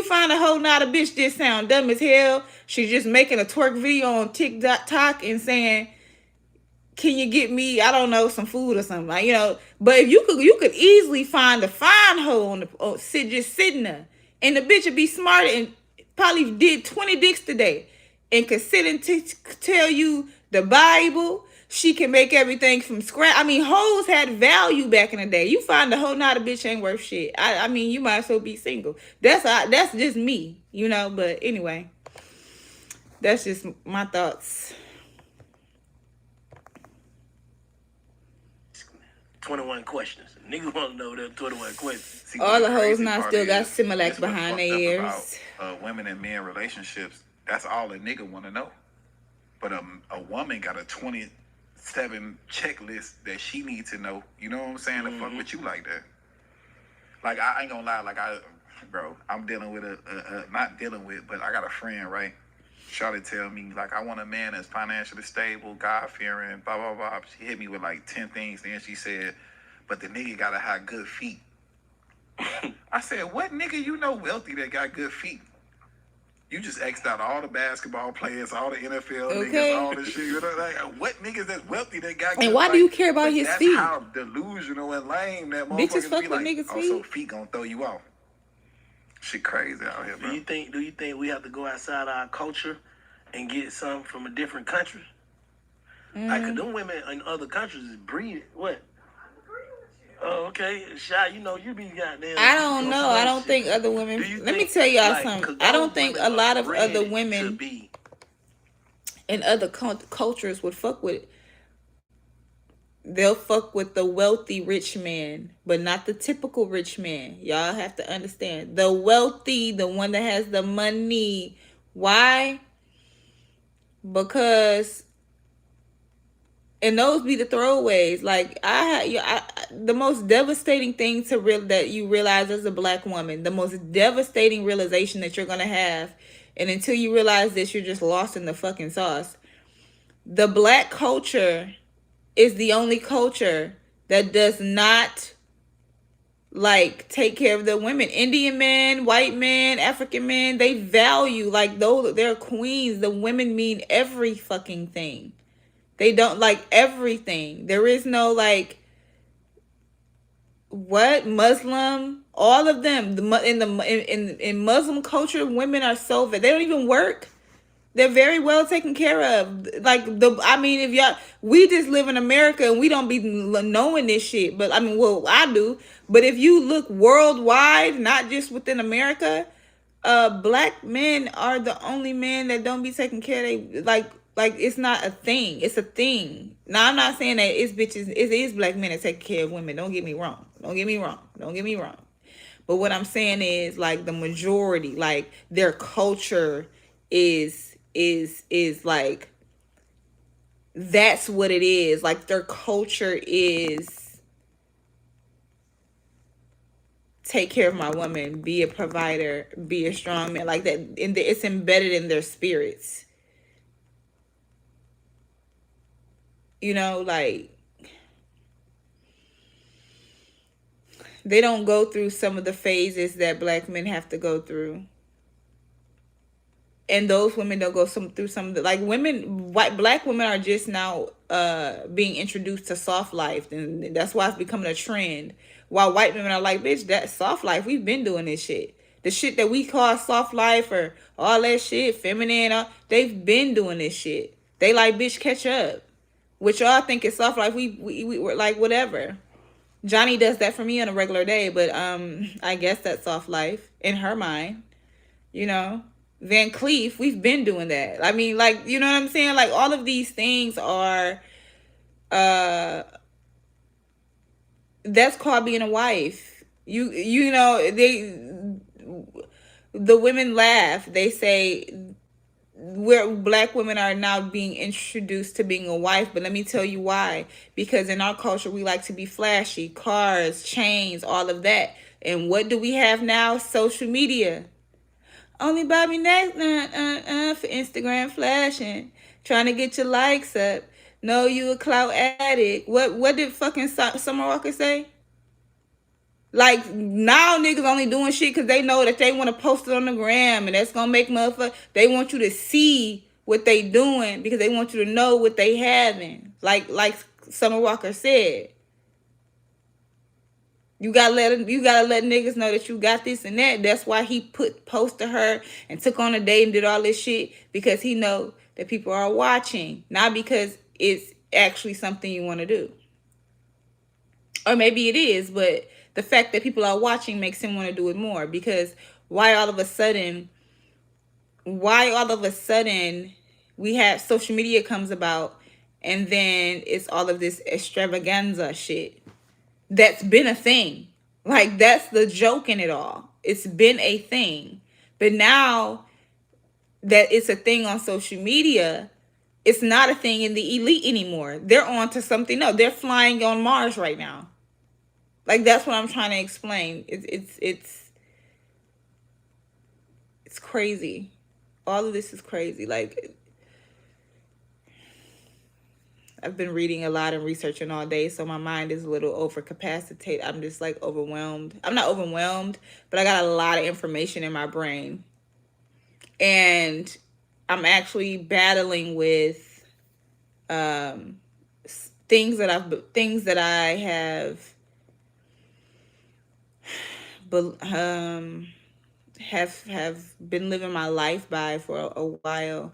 find a hoe, not a bitch just sound dumb as hell. She's just making a twerk video on TikTok and saying, can you get me, I don't know, some food or something, but if you could easily find a fine hoe just sitting there, and the bitch would be smart and probably did 20 dicks today and could sit and tell you the Bible. She can make everything from scratch. I mean, hoes had value back in the day. You find a hoe, not a bitch ain't worth shit. I mean, you might as well be single. That's just me, but anyway, that's just my thoughts. 21 questions. Niggas want to know them 21 questions. See, All the hoes crazy now part still got is, Similac this what behind fucked their up ears. about women and men relationships. That's all a nigga want to know. But a woman got a 27 checklist that she needs to know. You know what I'm saying? To fuck with you like that. Like, I ain't gonna lie. Like, bro, I'm dealing with not dealing with, but I got a friend, right? Charlotte tell me, like, I want a man that's financially stable, God-fearing, blah, blah, blah. She hit me with, like, 10 things. Then she said, but the nigga gotta have good feet. I said, what nigga you know wealthy that got good feet? You just X'd out all the basketball players, all the NFL niggas, all this shit. Like, what niggas that's wealthy that got good feet? And why do you care about his feet? That's how delusional and lame that Bitches motherfuckers fuck be with like, niggas' oh, so feet? feet gonna throw you off. Shit crazy out here, bro. Do you think we have to go outside our culture and get something from a different country? Like, 'cause them women in other countries is breeding. What? Oh, okay. Shy, you be goddamn. I don't know. I don't think other women. Let me tell y'all something. I don't think a lot of other women in other cultures would fuck with it. They'll fuck with the wealthy rich man, but not the typical rich man. Y'all have to understand. The wealthy, the one that has the money. Why? Because, and those be the throwaways. Like, the most devastating thing that you realize as a black woman, the most devastating realization that you're gonna have, and until you realize this, you're just lost in the fucking sauce. The black culture is the only culture that does not like take care of the women. Indian men, white men, African men, they value, like, those, they're queens. The women mean every fucking thing. They don't like everything. There is no like what Muslim, all of them. In Muslim culture, women are so they don't even work. They're very well taken care of. Like, if y'all, we just live in America and we don't be knowing this shit. But well, I do. But if you look worldwide, not just within America, black men are the only men that don't be taking care of they like it's not a thing. It's a thing. Now, I'm not saying that it's bitches. It is black men that take care of women. Don't get me wrong. But what I'm saying is, like, the majority, like, their culture is like, that's what it is. Like, their culture is take care of my woman, be a provider, be a strong man, like that. It's embedded in their spirits. Like they don't go through some of the phases that black men have to go through. And those women don't go through some of the, like, black women are just now being introduced to soft life, and that's why it's becoming a trend. While white women are like, bitch, that soft life, we've been doing this shit. The shit that we call soft life or all that shit, feminine, they've been doing this shit. They like, bitch, catch up. What y'all think is soft life, we're like, whatever. Johnny does that for me on a regular day, but I guess that's soft life in her mind, Van Cleef, we've been doing that. I mean, like, you know what I'm saying? Like, all of these things are, that's called being a wife. The women laugh. They say black women are now being introduced to being a wife, but let me tell you why. Because in our culture, we like to be flashy, cars, chains, all of that. And what do we have now? Social media. Only buy me next for Instagram flashing, trying to get your likes up. No, you a clout addict. What did fucking Summer Walker say? Like, now niggas only doing shit because they know that they want to post it on the gram, and that's gonna make motherfucker. They want you to see what they doing because they want you to know what they having. Like Summer Walker said. You gotta let niggas know that you got this and that. That's why he posted her and took on a date and did all this shit, because he know that people are watching, not because it's actually something you want to do. Or maybe it is, but the fact that people are watching makes him want to do it more. Because why all of a sudden we have social media comes about, and then it's all of this extravaganza shit. That's been a thing. Like, that's the joke in it all. It's been a thing. But now that it's a thing on social media, it's not a thing in the elite anymore. They're on to something else. They're flying on Mars right now. Like, that's what I'm trying to explain. It's crazy. All of this is crazy. Like, I've been reading a lot and researching all day, so my mind is a little overcapacitated. I'm just like overwhelmed. I'm not overwhelmed, but I got a lot of information in my brain. And I'm actually battling with things that I have been living my life by for a while.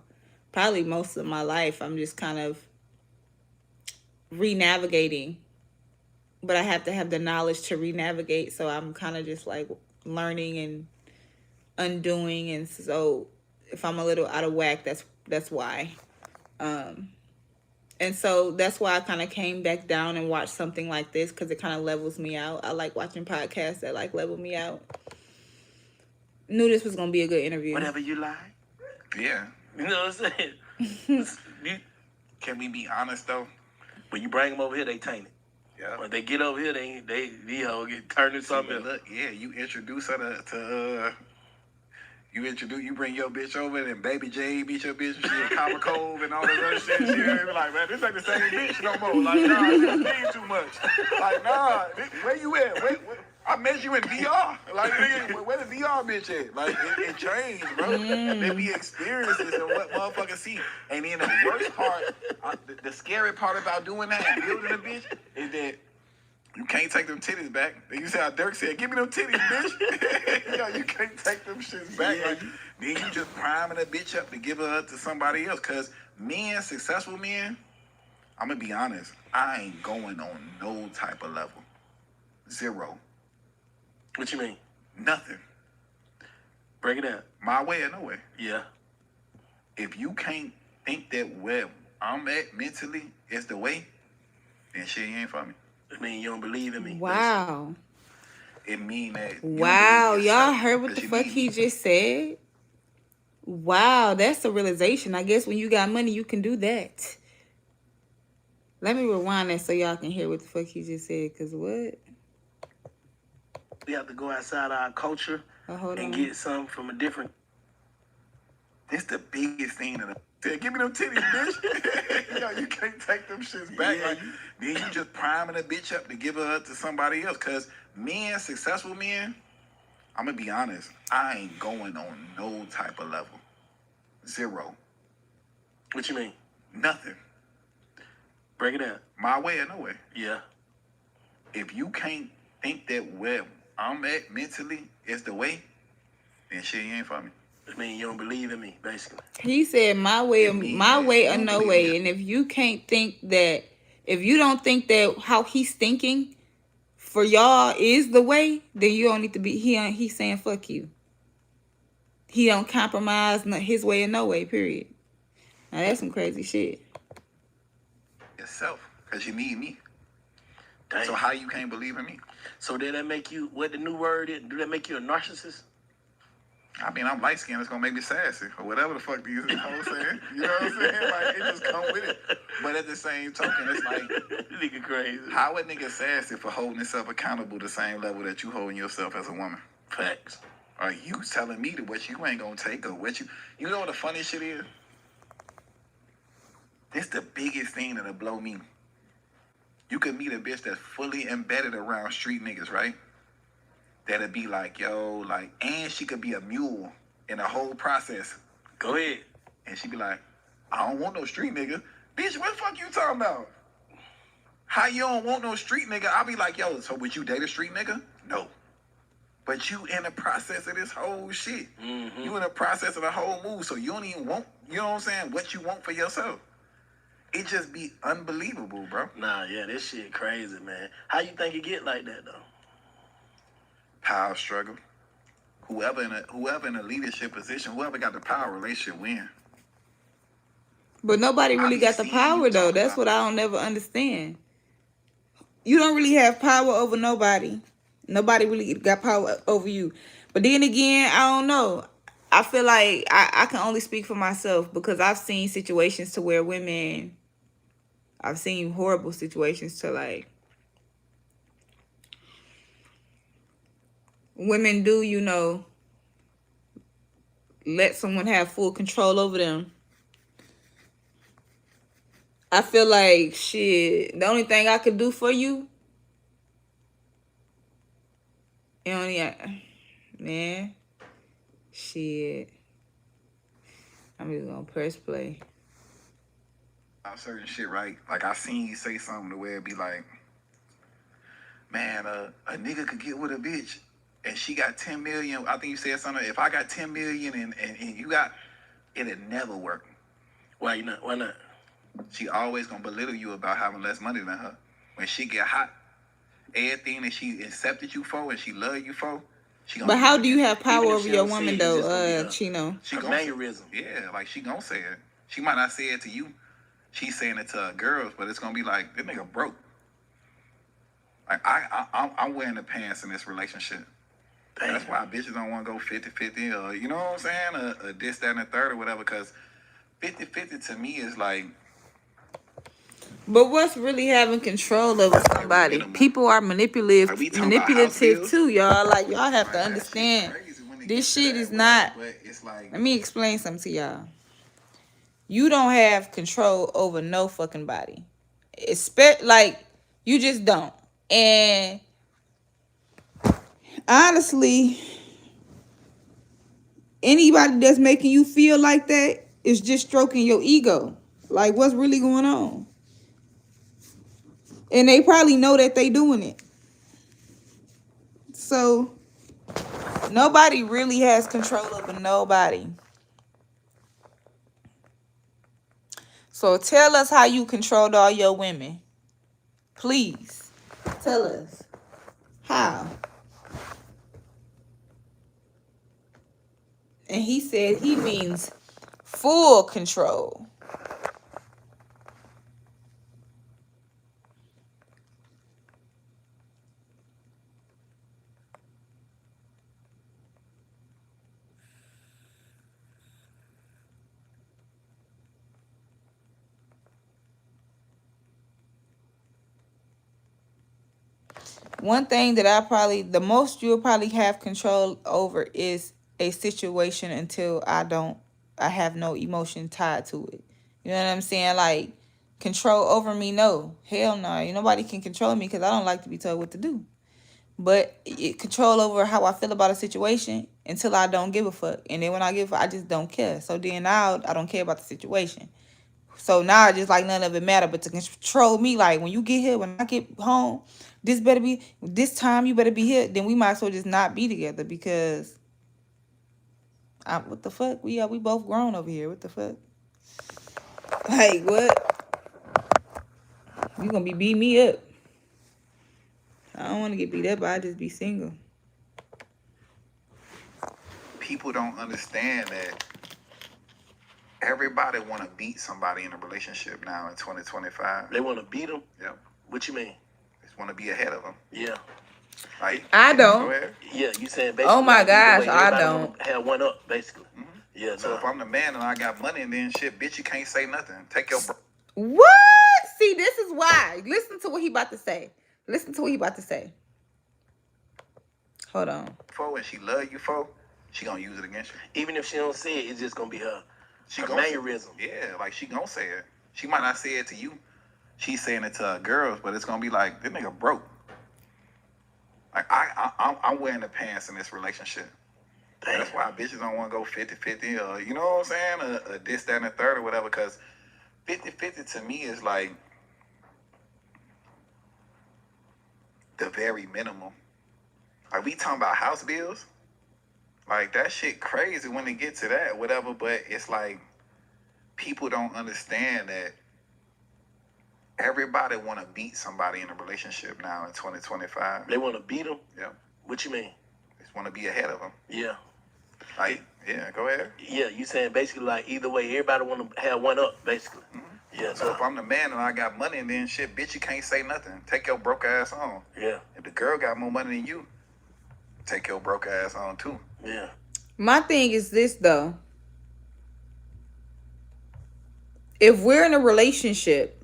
Probably most of my life. I'm just kind of re-navigating, but I have to have the knowledge to re-navigate, so I'm kind of just like learning and undoing. And so if I'm a little out of whack, that's why. And so that's why I kind of came back down and watched something like this, because it kind of levels me out. I like watching podcasts that like level me out. Knew this was gonna be a good interview. Whatever you like. Yeah. You know what I'm saying? Can we be honest though? When you bring them over here, they taint it. Yeah. When they get over here, these hoes get turned into something else. Look, yeah, you introduce her to you bring your bitch over, and Baby J beat your bitch, and she in Copper Cove and all this other shit. She ain't be like, man, this ain't the same bitch no more. Like, nah, this means too much. Like, nah, where you at? Where, I met you in VR. Like, nigga, where the VR bitch at? Like, it changed, bro. They be experiences and what motherfuckers see. And then the worst part, the scary part about doing that and building a bitch is that you can't take them titties back. You see how Dirk said, give me them titties, bitch. Yo, you can't take them shits back. Yeah. Like, then you just priming a bitch up to give her to somebody else. Because men, successful men, I'm going to be honest, I ain't going on no type of level. Zero. What you mean? Nothing. Break it down. My way or no way. Yeah. If you can't think that where I'm at mentally is the way, then shit ain't for me. I mean, you don't believe in me. Wow. It mean that. Wow, y'all heard what the fuck he just said? Wow, that's the realization. I guess when you got money, you can do that. Let me rewind that so y'all can hear what the fuck he just said, because what? We have to go outside our culture hold and on. get some from a different. This the biggest thing that said, give me them titties, bitch. Yo, you can't take them shits back. Yeah. Like, then you just priming a bitch up to give her up to somebody else. Cause men, successful men, I'm gonna be honest, I ain't going on no type of level. Zero. What you mean? Nothing. Break it down. My way or no way. Yeah. If you can't think that where I'm at mentally is the way, then shit ain't for me. I mean, you don't believe in me, basically. He said my way or don't no believe way. me. And if you can't think that, if you don't think that how he's thinking for y'all is the way, then you don't need to be. He's saying fuck you. He don't compromise his way or no way. Period. Now that's some crazy shit. Yourself, cause you need me. Dang. So how you can't believe in me? So did that make you, what the new word is, do that make you a narcissist? I mean, I'm light skinned. It's gonna make me sassy or whatever the fuck these hoes saying. You know what I'm saying? Like, it just come with it. But at the same token, it's like, Nigga crazy. how a nigga sassy for holding himself accountable the same level that you holding yourself as a woman? Facts. Are you telling me that what you ain't gonna take or what you know what the funny shit is? This the biggest thing that'll blow me. You could meet a bitch that's fully embedded around street niggas, right? That'll be like, yo, like, and she could be a mule in the whole process. Go ahead. And she be like, I don't want no street nigga. Bitch, what the fuck you talking about? How you don't want no street nigga? I'll be like, yo, so would you date a street nigga? No. But you in the process of this whole shit. Mm-hmm. You in the process of the whole move. So you don't even want, you know what I'm saying, what you want for yourself. It just be unbelievable, bro. Nah, yeah, this shit crazy, man. How you think it get like that, though? Power struggle. Whoever in a leadership position, whoever got the power relationship win. But nobody really got the power though. That's what I don't never understand. You don't really have power over nobody. Nobody really got power over you. But then again, I don't know. I feel like I can only speak for myself because I've seen situations to where women, I've seen horrible situations to like women do, you know, let someone have full control over them. I feel like shit, the only thing I could do for you, man, shit. I'm just gonna press play. Certain shit, right? Like I seen you say something to where it be like, man, a nigga could get with a bitch and she got 10 million. I think you said something. If I got 10 million and you got, it'll never work. Why not? Why not? She always gonna belittle you about having less money than her. When she get hot, everything that she accepted you for and she love you for, she gonna. But how do you have Even power if over she your don't say woman it, it's though, just gonna be Chino? She a gonna mannerism. Yeah, like she gonna say it. She might not say it to you. She's saying it to her girls, but it's gonna be like, this nigga broke. Like I'm wearing the pants in this relationship. Damn. That's why bitches don't want to go 50-50 or, you know what I'm saying? Or this, that, and the third or whatever, because 50-50 to me is like. But what's really having control over somebody? People are manipulative too, y'all. Like y'all have to understand. This shit is not. Let me explain something to y'all. You don't have control over no fucking body. Like you just don't. And honestly, anybody that's making you feel like that is just stroking your ego. Like what's really going on? And they probably know that they doing it. So nobody really has control over nobody. So tell us how you controlled all your women. Please. Tell us. How? And he said he means full control. One thing that the most you'll probably have control over is a situation until I have no emotion tied to it. You know what I'm saying? Like, control over me, no. Hell no. Ain't nobody can control me because I don't like to be told what to do. But control over how I feel about a situation until I don't give a fuck. And then when I give a fuck, I just don't care. So then now I don't care about the situation. So now I just like none of it matter. But to control me, like when you get here, when I get home, this time you better be here. Then we might as well just not be together because what the fuck? We both grown over here. What the fuck? Like what? You gonna be beating me up? I don't want to get beat up. I just be single. People don't understand that everybody want to beat somebody in a relationship now in 2025. They want to beat them? Yep. What you mean? Just want to be ahead of them. Yeah. Like, I don't. go ahead. Yeah, you saying basically. Oh my like, either gosh, way, I everybody don't. wanna have one up, basically. Mhm. Yeah, So if I'm the man and I got money and then shit, bitch, you can't say nothing. Take your What? See, this is why. Listen to what he about to say. Listen to what he about to say. Hold on. for and she love you for, she gonna use it against you. Even if she don't say it, it's just gonna be her She her gonna mannerism. Yeah, like she gonna say it. She might not say it to you. She's saying it to her girls, but it's gonna be like, this nigga broke. Like I'm wearing the pants in this relationship. Damn. That's why bitches don't want to go 50-50 or, you know what I'm saying? Or this, that, and the third or whatever. Because 50-50 to me is like the very minimum. Like we talking about house bills. Like that shit crazy when it get to that, whatever. But it's like people don't understand that everybody want to beat somebody in a relationship now in 2025. They want to beat them? Yep. What you mean? Just want to be ahead of them. Yeah. Like, yeah, go ahead. Yeah, you saying basically like either way, everybody want to have one up, basically. Mm-hmm. Yeah. So if I'm the man and I got money and then shit, bitch, you can't say nothing. Take your broke ass on. Yeah. If the girl got more money than you, take your broke ass on too. Yeah. My thing is this though. If we're in a relationship,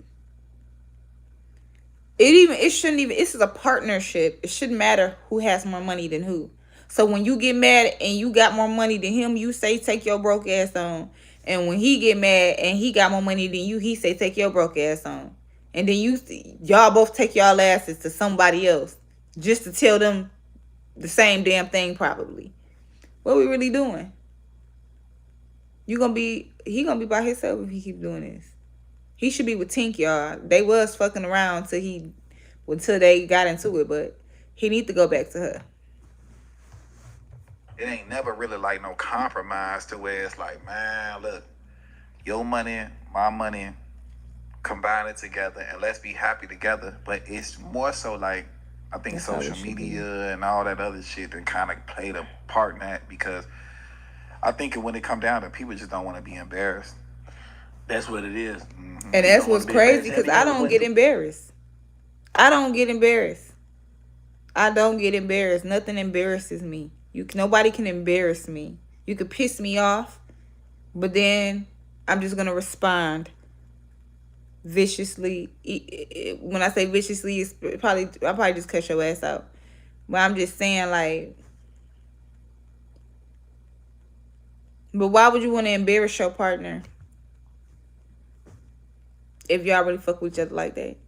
it shouldn't even, this is a partnership. It shouldn't matter who has more money than who. So when you get mad and you got more money than him, you say take your broke ass on. And when he get mad and he got more money than you, he say take your broke ass on. And then y'all both take y'all asses to somebody else just to tell them the same damn thing probably. What we really doing? He gonna be by himself if he keep doing this. He should be with Tink, y'all. They was fucking around until they got into it, but he need to go back to her. It ain't never really like no compromise to where it's like, man, look, your money, my money, combine it together and let's be happy together. But it's more so like, I think That's how it social should be. media and all that other shit that kind of played a part in that, because I think when it come down to people just don't want to be embarrassed. That's what it is. Mm-hmm. And that's what's crazy because I don't get embarrassed. I don't get embarrassed. Nothing embarrasses me. Nobody can embarrass me. You could piss me off, but then I'm just gonna respond viciously. When I say viciously, I'll probably just cut your ass out. But I'm just saying, like, but why would you want to embarrass your partner if y'all really fuck with each other like that?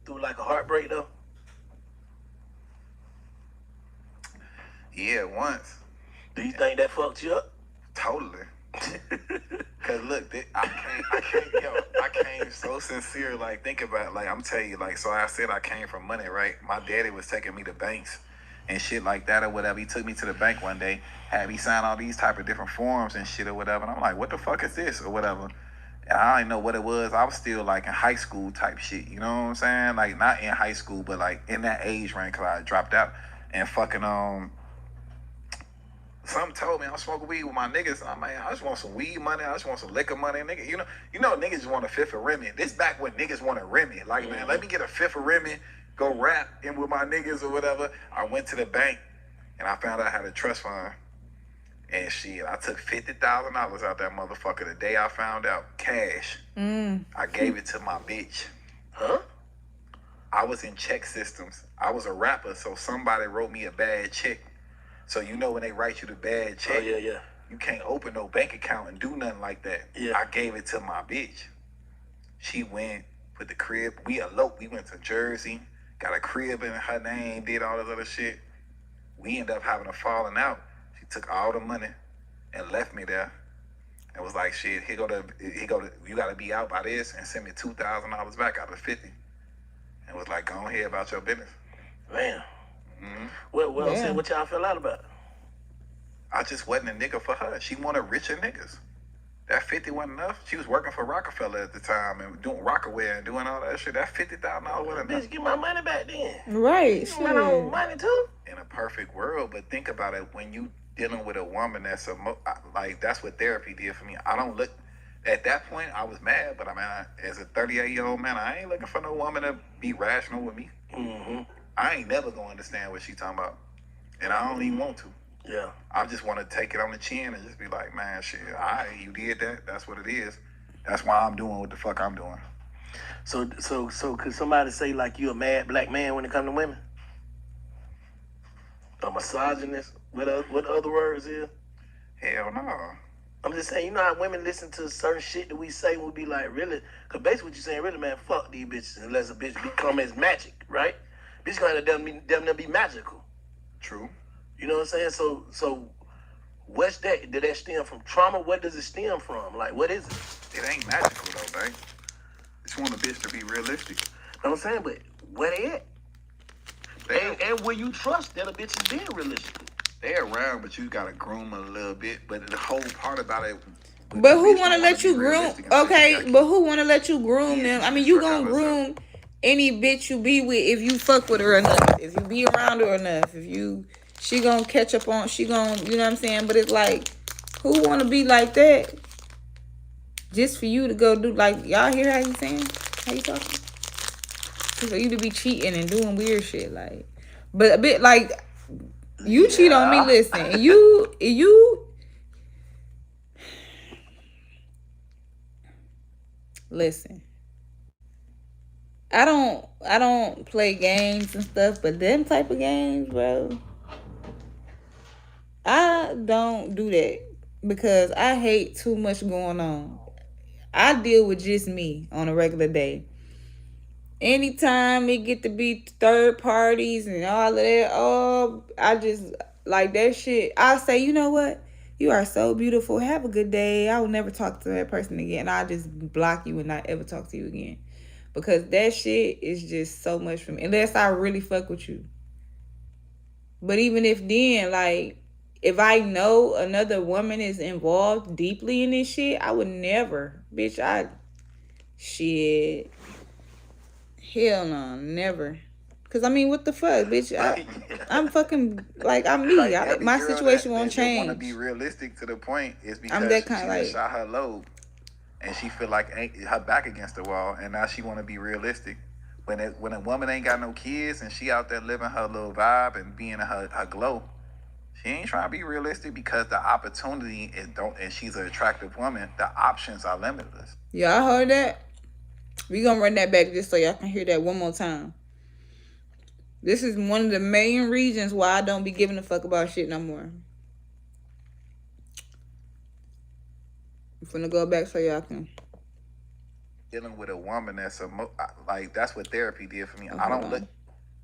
Through like a heartbreak though. Yeah, once. Do you think that fucked you up? Totally. Cause look, I came so sincere. Like, think about it. Like, I'm telling you, like, so I said I came from money, right? My daddy was taking me to banks and shit like that or whatever. He took me to the bank one day, had me sign all these type of different forms and shit or whatever. And I'm like, what the fuck is this or whatever? And I didn't know what it was. I was still like in high school type shit. You know what I'm saying? Like, not in high school, but like in that age range, cause I dropped out and fucking Something told me I'm smoking weed with my niggas. I'm like, I just want some weed money. I just want some liquor money, nigga. You know, niggas just want a fifth of Remy. This back when niggas want a Remy. Like, man, let me get a fifth of Remy, go rap in with my niggas or whatever. I went to the bank and I found out I had a trust fund. And shit, I took $50,000 out that motherfucker the day I found out, cash. I gave it to my bitch. Huh? I was in check systems. I was a rapper, so somebody wrote me a bad check. So you know when they write you the bad check, yeah. you can't open no bank account and do nothing like that. Yeah. I gave it to my bitch. She went, put the crib. We eloped. We went to Jersey, got a crib in her name, did all this other shit. We ended up having a falling out. She took all the money and left me there. And was like, shit, you gotta be out by this and send me $2,000 back out of 50. And was like, go ahead about your business. Man. Mm-hmm. Well, I'm saying, what y'all fell out about? I just wasn't a nigga for her. She wanted richer niggas. That 50 wasn't enough. She was working for Rockefeller at the time and doing Rockaware and doing all that shit. That $50,000 wasn't enough. Bitch, get my money back then. Right. You want my own money too? In a perfect world, but think about it. When you dealing with a woman that's like, that's what therapy did for me. I don't look, at that point, I was mad, but I mean, as a 38-year-old man, I ain't looking for no woman to be rational with me. Mm-hmm. I ain't never gonna understand what she talking about, and I don't even want to. Yeah. I just want to take it on the chin and just be like, man, shit, all right, you did that. That's what it is. That's why I'm doing what the fuck I'm doing. So could somebody say like you a mad black man when it come to women? A misogynist? What other words is? Hell no. I'm just saying, you know how women listen to certain shit that we say, we'll be like, really? Because basically what you're saying, really, man, fuck these bitches unless a bitch become as magic, right? Bitch gonna have to damn be magical. True. You know what I'm saying? So what's that? Did that stem from trauma? What does it stem from? Like, what is it? It ain't magical though, babe. Just want a bitch to be realistic. You know what I'm saying? But where they at? And will you trust that a bitch is being realistic? They around, but you gotta groom a little bit. But the whole part about it. But who want to let you groom? Okay, but who want to let you groom them? I mean, you gonna groom any bitch you be with if you fuck with her enough, if you be around her enough, she gonna catch up on, you know what I'm saying? But it's like, who want to be like that? Just for you to go do, like, y'all hear how you saying? How you talking? For you to be cheating and doing weird shit, like, but a bit like, you cheat on me, listen, you listen. I don't play games and stuff, but them type of games, bro, I don't do that because I hate too much going on. I deal with just me on a regular day. Anytime it get to be third parties and all of that, oh, I just like that shit. I say, you know what? You are so beautiful. Have a good day. I will never talk to that person again. I'll just block you and not ever talk to you again. Because that shit is just so much for me. Unless I really fuck with you. But even if then, like, if I know another woman is involved deeply in this shit, I would never. Bitch, shit. Hell no, never. Cause I mean, what the fuck, bitch? I'm fucking like I'm me. Like, My situation won't change. Want to be realistic to the point is because I'm that kind of like shot her load, and she feel like her back against the wall, and now she want to be realistic. When a woman ain't got no kids and she out there living her little vibe and being her glow, she ain't trying to be realistic because the opportunity and she's an attractive woman. The options are limitless. Yeah, I heard that. We gonna run that back just so y'all can hear that one more time. This is one of the main reasons why I don't be giving a fuck about shit no more. I'm finna go back so y'all can. Dealing with a woman that's like, that's what therapy did for me. I don't look.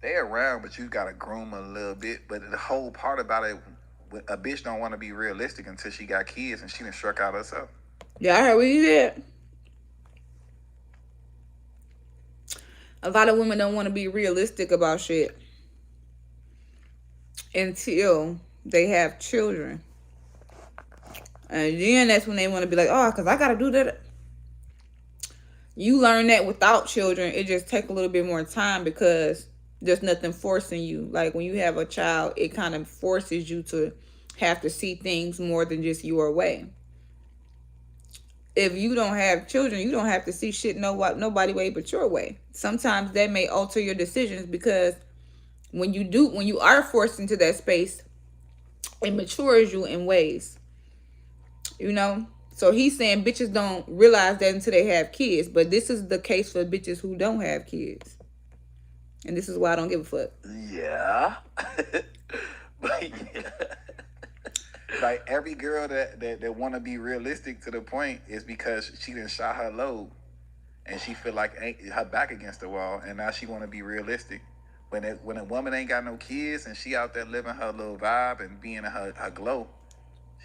They around, but you gotta groom a little bit. But the whole part about it, a bitch don't want to be realistic until she got kids and she done struck out herself. Yeah, I heard what you said. A lot of women don't want to be realistic about shit until they have children. And then that's when they want to be like, oh, because I got to do that. You learn that without children, it just take a little bit more time because there's nothing forcing you. Like when you have a child, it kind of forces you to have to see things more than just your way. If you don't have children, you don't have to see shit nobody way but your way. Sometimes that may alter your decisions because when you are forced into that space, it matures you in ways. You know? So he's saying bitches don't realize that until they have kids. But this is the case for bitches who don't have kids. And this is why I don't give a fuck. Yeah. But yeah. Like every girl that want to be realistic to the point is because she done shot her load, and she feel like her back against the wall, and now she want to be realistic. When a woman ain't got no kids and she out there living her little vibe and being in her glow,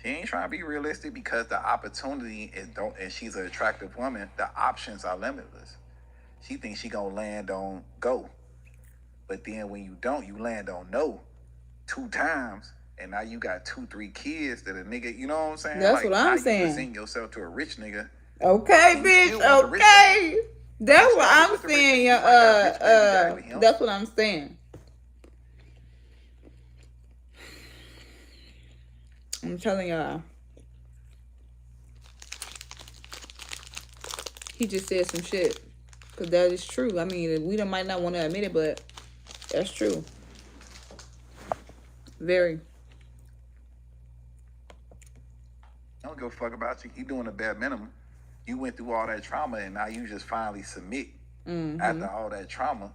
she ain't trying to be realistic because the opportunity is don't, and she's an attractive woman. The options are limitless. She thinks she gonna land on go, but then when you don't, you land on no 2 times, and now you got 2, 3 kids that a nigga. You know what I'm saying? That's Like what now I'm you saying. present yourself to a rich nigga, Okay, and you still bitch. want the rich nigga. Okay. That's You what still I'm with the rich nigga. saying. You might got rich baby daddy with him. That's what I'm saying. I'm telling y'all. He just said some shit. Because that is true. I mean, we might not want to admit it, but that's true. Very. I don't give a fuck about you. You doing a bare minimum. You went through all that trauma, and now you just finally submit. After all that trauma,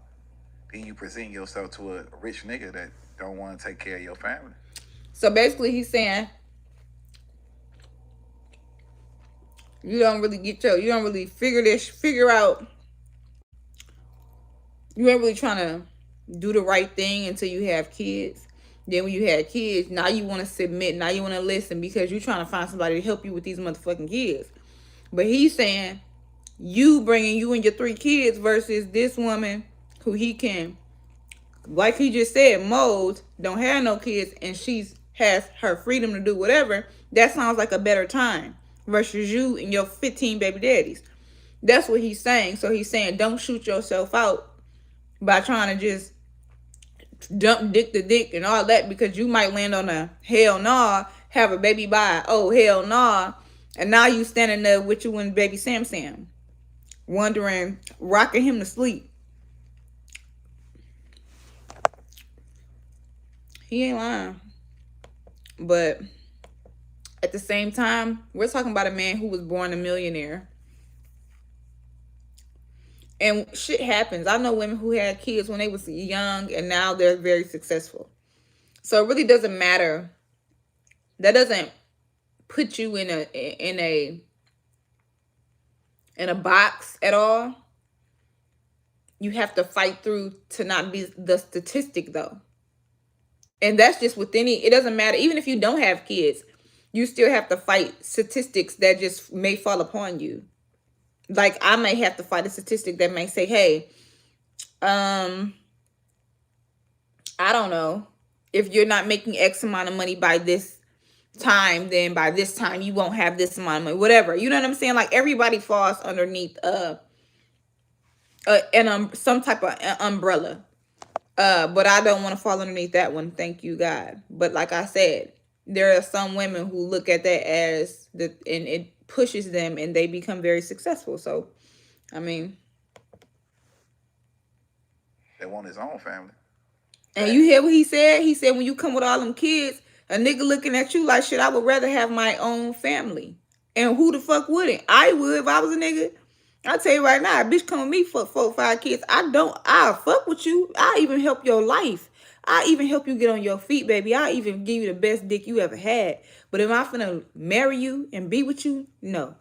then you present yourself to a rich nigga that don't want to take care of your family. So basically, he's saying you don't really figure out. You ain't really trying to do the right thing until you have kids. Then when you had kids, now you want to submit. Now you want to listen because you're trying to find somebody to help you with these motherfucking kids. But he's saying you bringing you and your 3 kids versus this woman who he can, like he just said, mold, don't have no kids, and she's has her freedom to do whatever. That sounds like a better time versus you and your 15 baby daddies. That's what he's saying. So he's saying don't shoot yourself out by trying to just dump dick to dick and all that, because you might land on a hell nah, have a baby by oh hell nah, and now you standing there with you and baby Sam, wondering, rocking him to sleep. He ain't lying. But at the same time, we're talking about a man who was born a millionaire. And shit happens. I know women who had kids when they was young and now they're very successful. So it really doesn't matter. That doesn't put you in a box at all. You have to fight through to not be the statistic though. And that's just with any, it doesn't matter. Even if you don't have kids, you still have to fight statistics that just may fall upon you. Like I may have to fight a statistic that may say, hey, I don't know, if you're not making X amount of money by this time, then by this time you won't have this amount of money, whatever. You know what I'm saying? Like everybody falls underneath some type of umbrella. But I don't want to fall underneath that one. Thank you, God. But like I said, there are some women who look at that as and it pushes them and they become very successful. So, I mean, They want his own family. and you hear what he said? He said when you come with all them kids, a nigga looking at you like shit, I would rather have my own family. And who the fuck wouldn't? I would if I was a nigga. I tell you right now, a bitch come with me for 4 or 5 kids. I'll fuck with you. I'll even help your life. I'll even help you get on your feet, baby. I'll even give you the best dick you ever had. But if I'm finna marry you and be with you, no.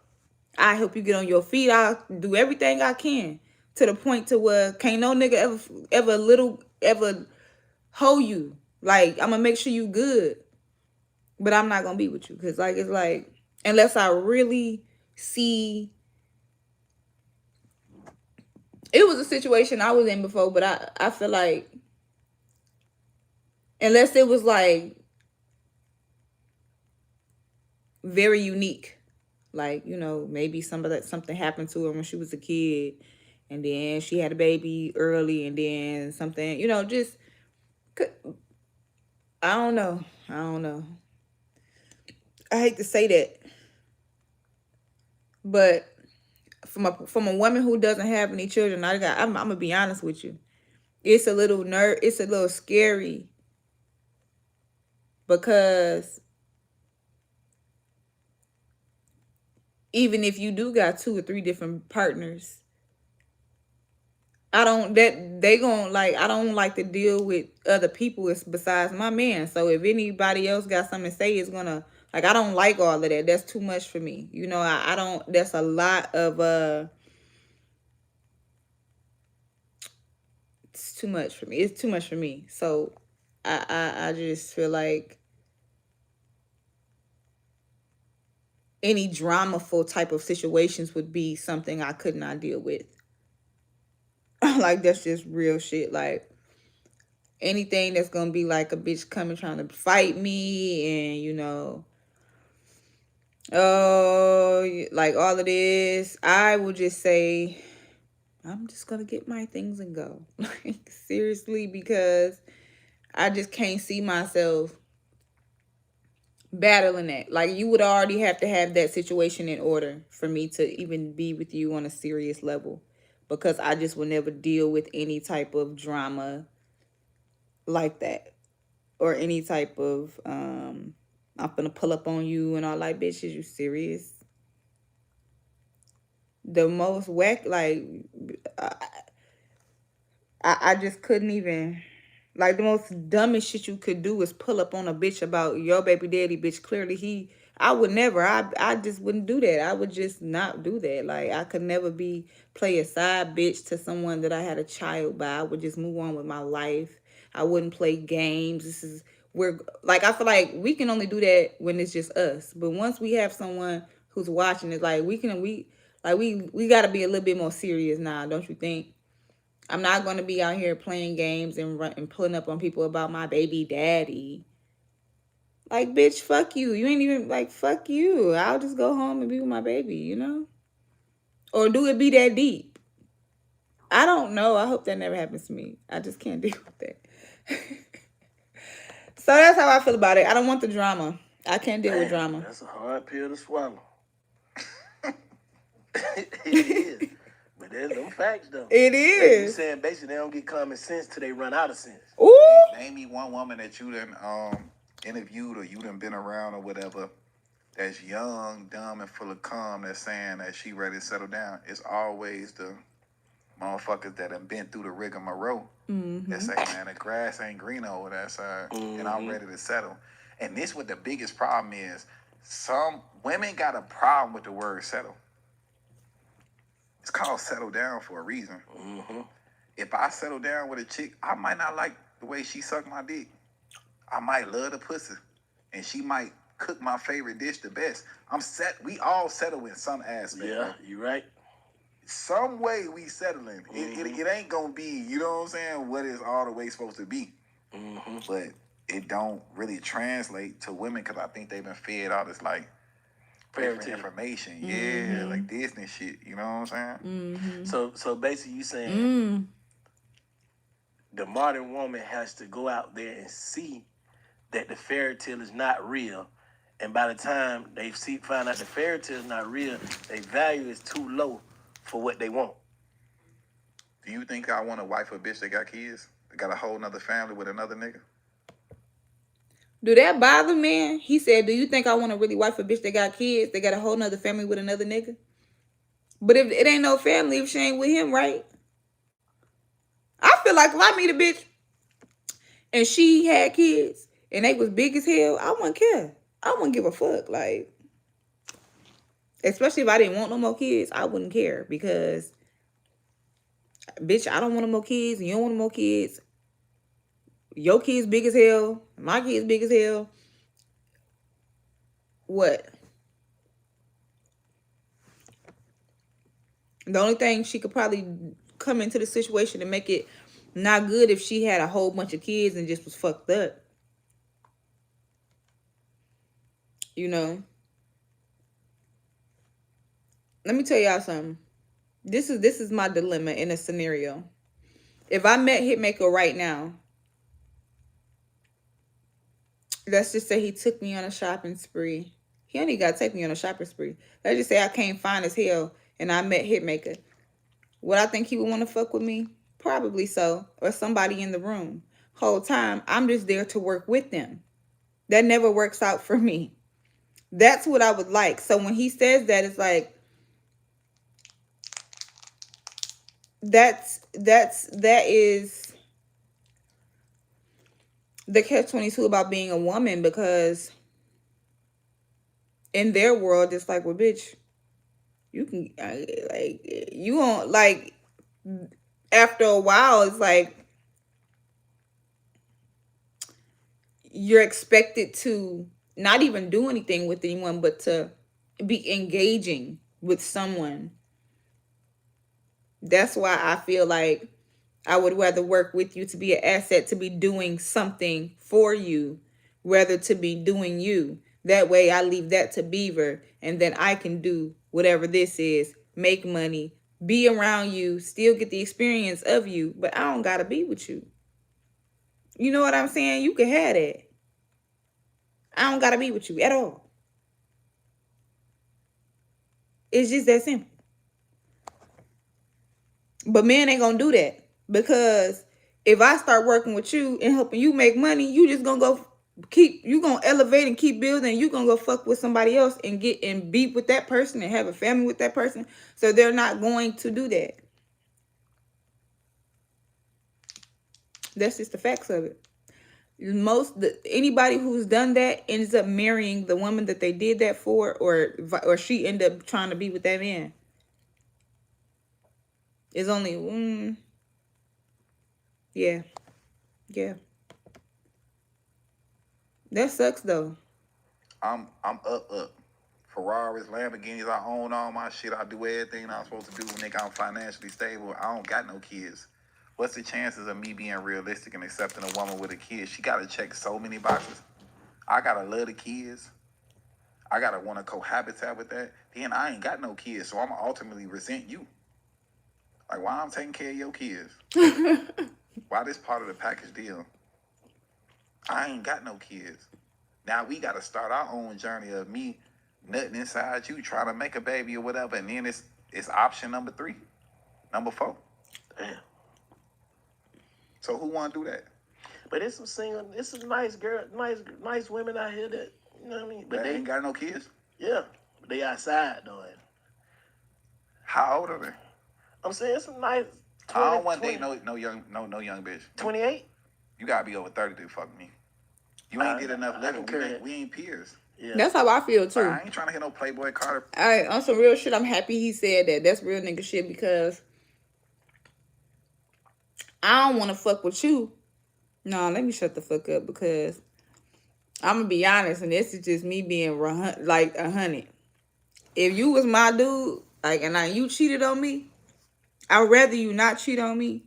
I help you get on your feet. I'll do everything I can to the point to where can't no nigga ever hold you. Like, I'm gonna make sure you good. But I'm not gonna be with you. Cause like it's like, unless I really see, it was a situation I was in before, but I feel like unless it was like very unique, like, you know, maybe something happened to her when she was a kid and then she had a baby early and then something, you know, just I don't know. I hate to say that, but from a woman who doesn't have any children, I'm gonna be honest with you. It's a little scary because even if you do got 2 or 3 different partners, I don't that they gon' like I don't like to deal with other people it's besides my man. So if anybody else got something to say, it's gonna like I don't like all of that. That's too much for me. You know, I don't that's a lot of it's too much for me. It's too much for me. So I just feel like any dramaful type of situations would be something I could not deal with. Like that's just real shit. Like anything that's gonna be like a bitch coming trying to fight me and oh like all of this, I will just say I'm just gonna get my things and go. Like seriously, because I just can't see myself battling that. Like you would already have to have that situation in order for me to even be with you on a serious level, because I just will never deal with any type of drama like that, or any type of I'm gonna pull up on you and all, like bitch, is you serious? The most whack, like I, I just couldn't even, like the most dumbest shit you could do is pull up on a bitch about your baby daddy. Bitch, clearly I would never, I just wouldn't do that. I would just not do that. Like I could never play a side bitch to someone that I had a child by. I would just move on with my life. I wouldn't play games. This is we're like, I feel like we can only do that when it's just us. But once we have someone who's watching it, like we got to be a little bit more serious now, don't you think? I'm not going to be out here playing games and pulling up on people about my baby daddy. Like, bitch, fuck you. You ain't even, like, fuck you. I'll just go home and be with my baby, you know? Or do it be that deep? I don't know. I hope that never happens to me. I just can't deal with that. So that's how I feel about it. I don't want the drama. I can't deal with drama. That's a hard pill to swallow. It is. But there's them facts, though. It Like you is. saying, basically, they don't get common sense till they run out of sense. Ooh. Name me one woman that you done interviewed or you done been around or whatever that's young, dumb, and full of calm that's saying that she ready to settle down. It's always the motherfuckers that done been through the rigmarole that say, man, the grass ain't green over that side, and I'm ready to settle. And this what the biggest problem is. Some women got a problem with the word settle. It's called settle down for a reason. If I settle down with a chick, I might not like the way she suck my dick. I might love the pussy, and she might cook my favorite dish the best. We all settle in some aspect. Yeah, Right? you right. Some way we settling. It ain't gonna be, you know what I'm saying, what is all the way supposed to be. But it don't really translate to women because I think they've been fed all this like different information. Yeah, like Disney shit. You know what I'm saying? So basically, you saying the modern woman has to go out there and see that the fairy tale is not real, and by the time they find out the fairy tale is not real, their value is too low for what they want. Do you think I want a wife or bitch that got kids? That got a whole nother family with another nigga? Do that bother man? He said, do you think I want a really wife a bitch that got kids? They got a whole nother family with another nigga? But if it ain't no family, if she ain't with him, right? I feel like if I meet a bitch and she had kids and they was big as hell, I wouldn't care. I wouldn't give a fuck. Like, especially if I didn't want no more kids, I wouldn't care because, bitch, I don't want no more kids. You don't want no more kids. Your kid's big as hell. My kid's big as hell. What? The only thing she could probably come into the situation and make it not good if she had a whole bunch of kids and just was fucked up. You know? Let me tell y'all something. This is my dilemma in a scenario. If I met Hitmaker right now, let's just say he took me on a shopping spree. He only got to take me on a shopping spree. Let's just say I came fine as hell and I met Hitmaker. Would I think he would want to fuck with me? Probably so. Or somebody in the room. Whole time, I'm just there to work with them. That never works out for me. That's what I would like. So when he says that, it's like, that is the catch-22 about being a woman, because in their world it's like, well, bitch, you can like you won't like after a while it's like you're expected to not even do anything with anyone but to be engaging with someone. That's why I feel like I would rather work with you to be an asset, to be doing something for you, rather to be doing you. That way I leave that to Beaver, and then I can do whatever this is, make money, be around you, still get the experience of you, but I don't gotta be with you. You know what I'm saying? You can have that. I don't gotta be with you at all. It's just that simple. But men ain't gonna do that, because if I start working with you and helping you make money, you just gonna go you gonna elevate and keep building. You gonna go fuck with somebody else and get and be with that person and have a family with that person. So they're not going to do that. That's just the facts of it. Anybody who's done that ends up marrying the woman that they did that for, or she ended up trying to be with that man. It's only yeah. That sucks though. I'm up. Ferraris, Lamborghinis, I own all my shit. I do everything I'm supposed to do. Nigga, I'm financially stable. I don't got no kids. What's the chances of me being realistic and accepting a woman with a kid? She gotta check so many boxes. I gotta love the kids. I gotta want to cohabitate with that. Then I ain't got no kids, so I'ma ultimately resent you. Like, why I'm taking care of your kids? Why this part of the package deal? I ain't got no kids. Now we gotta start our own journey of me nutting inside you, trying to make a baby or whatever, and then it's option number 3, number 4. Damn. So who wanna do that? But it's some nice girl, nice women out here that, you know what I mean. But They ain't got no kids. yeah, they outside though. How old are they? I'm saying some nice. 20, I don't want to 20, date no young bitch. 28. You gotta be over 30 to fuck me. You ain't get enough I living. concur. We ain't peers. Yeah. That's how I feel too. I ain't trying to hit no Playboy Carter. On some real shit, I'm happy he said that. That's real nigga shit, because I don't want to fuck with you. No, let me shut the fuck up, because I'm gonna be honest, and this is just me being like 100. If you was my dude, like, and you cheated on me, I'd rather you not cheat on me,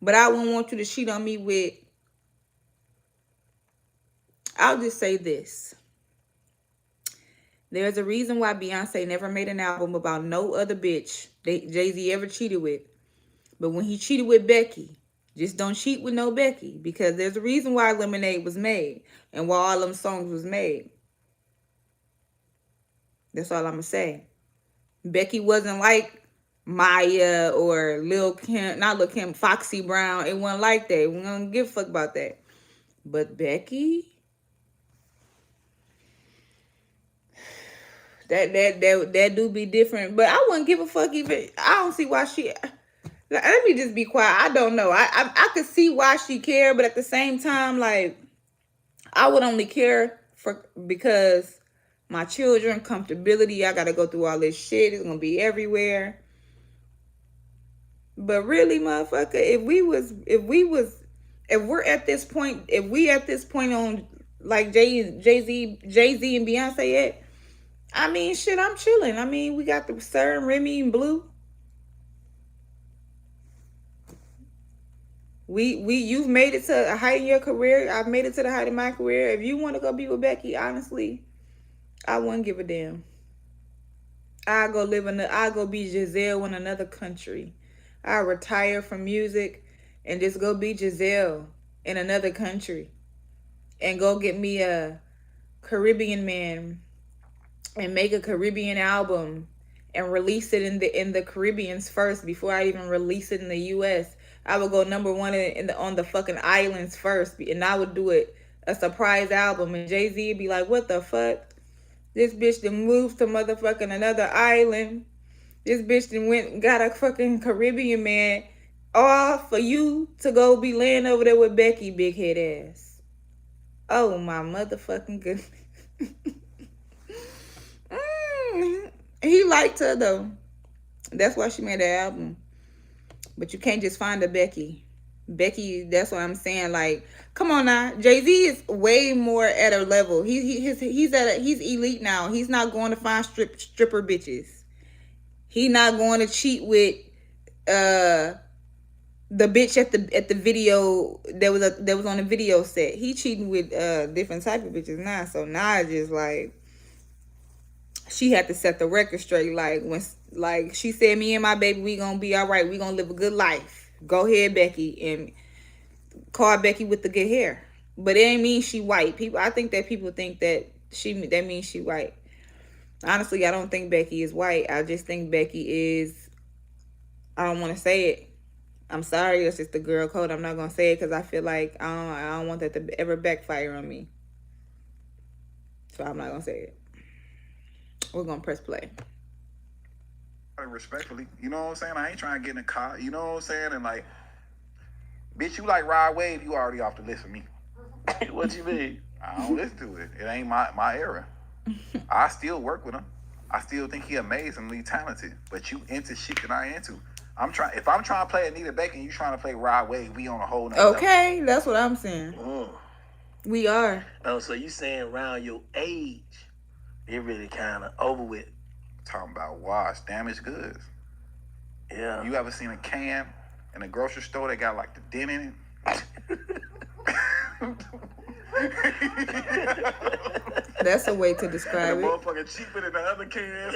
but I wouldn't want you to cheat on me with. I'll just say this. There's a reason why Beyonce never made an album about no other bitch Jay-Z ever cheated with. But when he cheated with Becky, just don't cheat with no Becky, because there's a reason why Lemonade was made and why all them songs was made. That's all I'm going to say. Becky wasn't like Maya or Lil Kim, not Lil Kim, Foxy Brown. It wasn't like that. We don't give a fuck about that. But Becky, that do be different. But I wouldn't give a fuck even. I don't see why she. Let me just be quiet. I don't know. I could see why she cared, but at the same time, like, I would only care because my children, comfortability. I gotta go through all this shit. It's gonna be everywhere. But really, motherfucker, if we're at this point, if we at this point on like Jay-Z and Beyonce at, I mean, shit, I'm chilling. I mean, we got the Sir and Remy and Blue. You've made it to a height in your career. I've made it to the height of my career. If you want to go be with Becky, honestly, I wouldn't give a damn. I'll go be Giselle in another country. I'll retire from music and just go be Giselle in another country. And go get me a Caribbean man and make a Caribbean album and release it in the Caribbeans first before I even release it in the US. I would go number 1 on the fucking islands first, and I would do it a surprise album, and Jay-Z would be like, "What the fuck? This bitch done moved to motherfucking another island. This bitch done went and got a fucking Caribbean man All for you to go be laying over there with Becky, big head ass. Oh my motherfucking goodness. He liked her though. That's why she made that album. But you can't just find a Becky. Becky, that's what I'm saying. Like, come on now. Jay-Z is way more at a level. He's elite now. He's not going to find stripper bitches. He not going to cheat with uh the bitch at the video that was on the video set. He cheating with different type of bitches now. So now it's just like she had to set the record straight. Like she said, me and my baby, we gonna be all right. We gonna live a good life. Go ahead, Becky, and call Becky with the good hair. But it ain't mean she white. I think that people think that that means she white. Honestly, I don't think Becky is white. I just think Becky is. I don't want to say it. I'm sorry, that's just the girl code. I'm not gonna say it because I feel like I don't want that to ever backfire on me. So I'm not gonna say it. We're gonna press play. Respectfully, you know what I'm saying? I ain't trying to get in the car, you know what I'm saying? And like, bitch, you like Rod Wave, you already off the list for me. What you mean? I don't listen to it. It ain't my era. I still work with him. I still think he amazingly talented. But you into shit that I into. If I'm trying to play Anita Baker and you trying to play Rod Wave, we on a whole nother okay, level. That's what I'm saying. We are. Oh, so you saying around your age, it really kind of over with. Talking about wash, damaged goods. Yeah. You ever seen a can in a grocery store that got like the dent in it? That's a way to describe and it. The motherfucker cheaper than the other cans.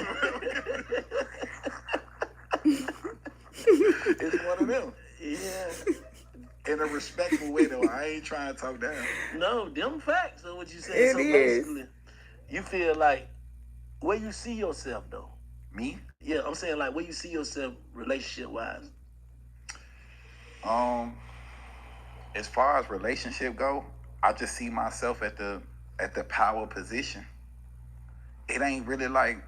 It's one of them. Yeah. In a respectful way, though. I ain't trying to talk down. No, them facts. So what you saying? It so is. Basically, you feel like where you see yourself though. Me? Yeah, I'm saying like where you see yourself relationship wise. As far as relationship go, I just see myself at the power position. It ain't really like.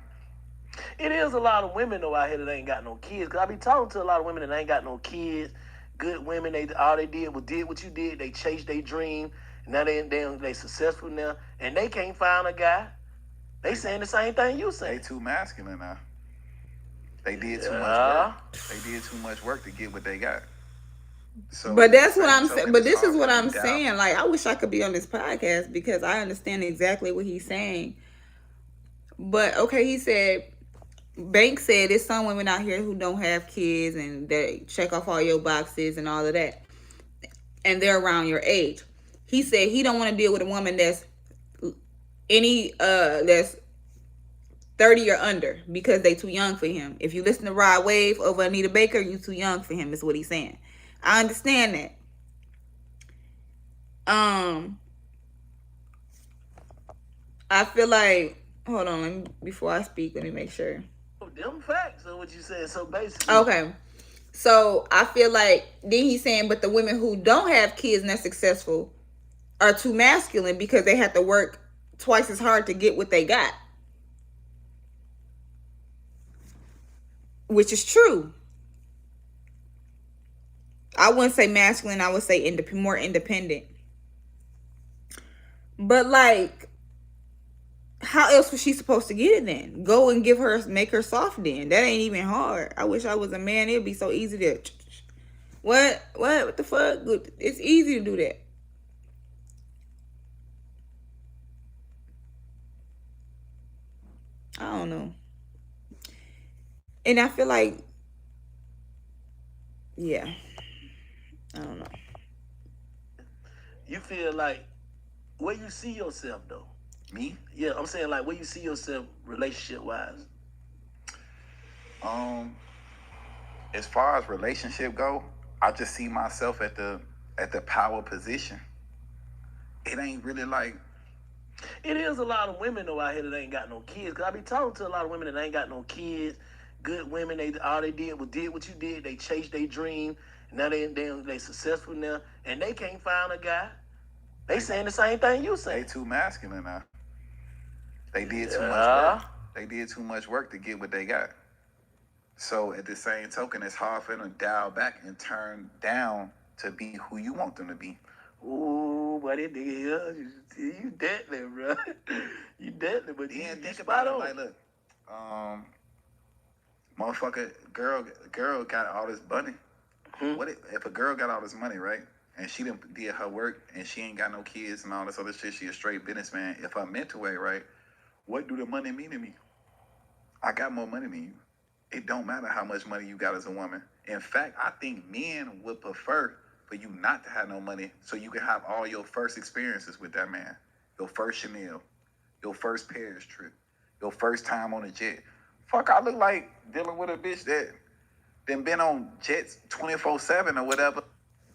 It is a lot of women though out here that ain't got no kids. Cause I be talking to a lot of women that ain't got no kids. Good women, all they did was did what you did. They chased their dream. Now they successful now, and they can't find a guy. They saying the same thing you say. They too masculine now. They did too much work. They did too much work to get what they got. So, but that's what I'm saying. But this is what I'm saying. Like, I wish I could be on this podcast because I understand exactly what he's saying. But okay, he said, Banks said there's some women out here who don't have kids and they check off all your boxes and all of that, and they're around your age. He said he don't want to deal with a woman that's that's 30 or under because they too young for him. If you listen to Rod Wave over Anita Baker, you too young for him, is what he's saying. I understand that. I feel like, hold on, before I speak, let me make sure. Them facts. So what you saying? So basically. Okay. So I feel like then he's saying, but the women who don't have kids and they're successful are too masculine because they have to work twice as hard to get what they got. Which is true. I wouldn't say masculine. I would say more independent. But like, how else was she supposed to get it then? Go and make her soft then. That ain't even hard. I wish I was a man. It'd be so easy to. What the fuck? It's easy to do that. I don't know. And I feel like, yeah, I don't know. You feel like where you see yourself though? Me? Yeah, I'm saying like where you see yourself relationship wise. As far as relationship go, I just see myself at the power position. It ain't really like. It is a lot of women though out here that ain't got no kids. Cause I be talking to a lot of women that ain't got no kids. Good women, all they did was did what you did. They chased their dream. Now they successful now, and they can't find a guy. They saying the same thing you say. They too masculine now. They did too much work. They did too much work to get what they got. So at the same token, it's hard for them to dial back and turn down to be who you want them to be. Ooh, but it nigga, you deadly, bro. You deadly, but Yeah, you think spot about it. on. Like, look, motherfucker, girl got all this money. What if a girl got all this money, right? And she did her work and she ain't got no kids and all this other shit. She a straight businessman. If her mental way, right? What do the money mean to me? I got more money than you. It don't matter how much money you got as a woman. In fact, I think men would prefer for you not to have no money so you can have all your first experiences with that man. Your first Chanel, your first Paris trip, your first time on a jet. Fuck, I look like dealing with a bitch that then been on jets 24/7 or whatever.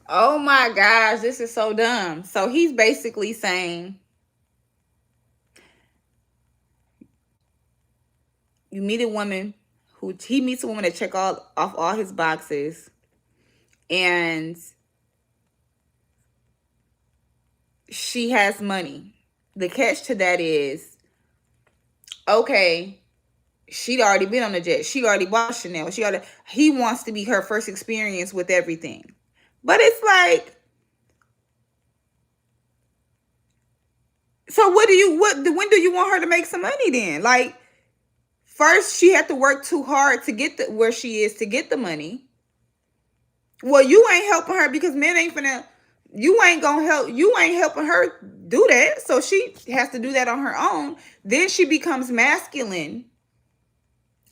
Oh my gosh, this is so dumb. So he's basically saying you meet a woman he meets a woman that check off all his boxes, and she has money. The catch to that is, okay, she'd already been on the jet. She already bought Chanel. He wants to be her first experience with everything. But it's like, so when do you want her to make some money then? Like, first she had to work too hard to get where she is to get the money. Well, you ain't helping her because men ain't finna, you ain't helping her do that. So she has to do that on her own. Then she becomes masculine.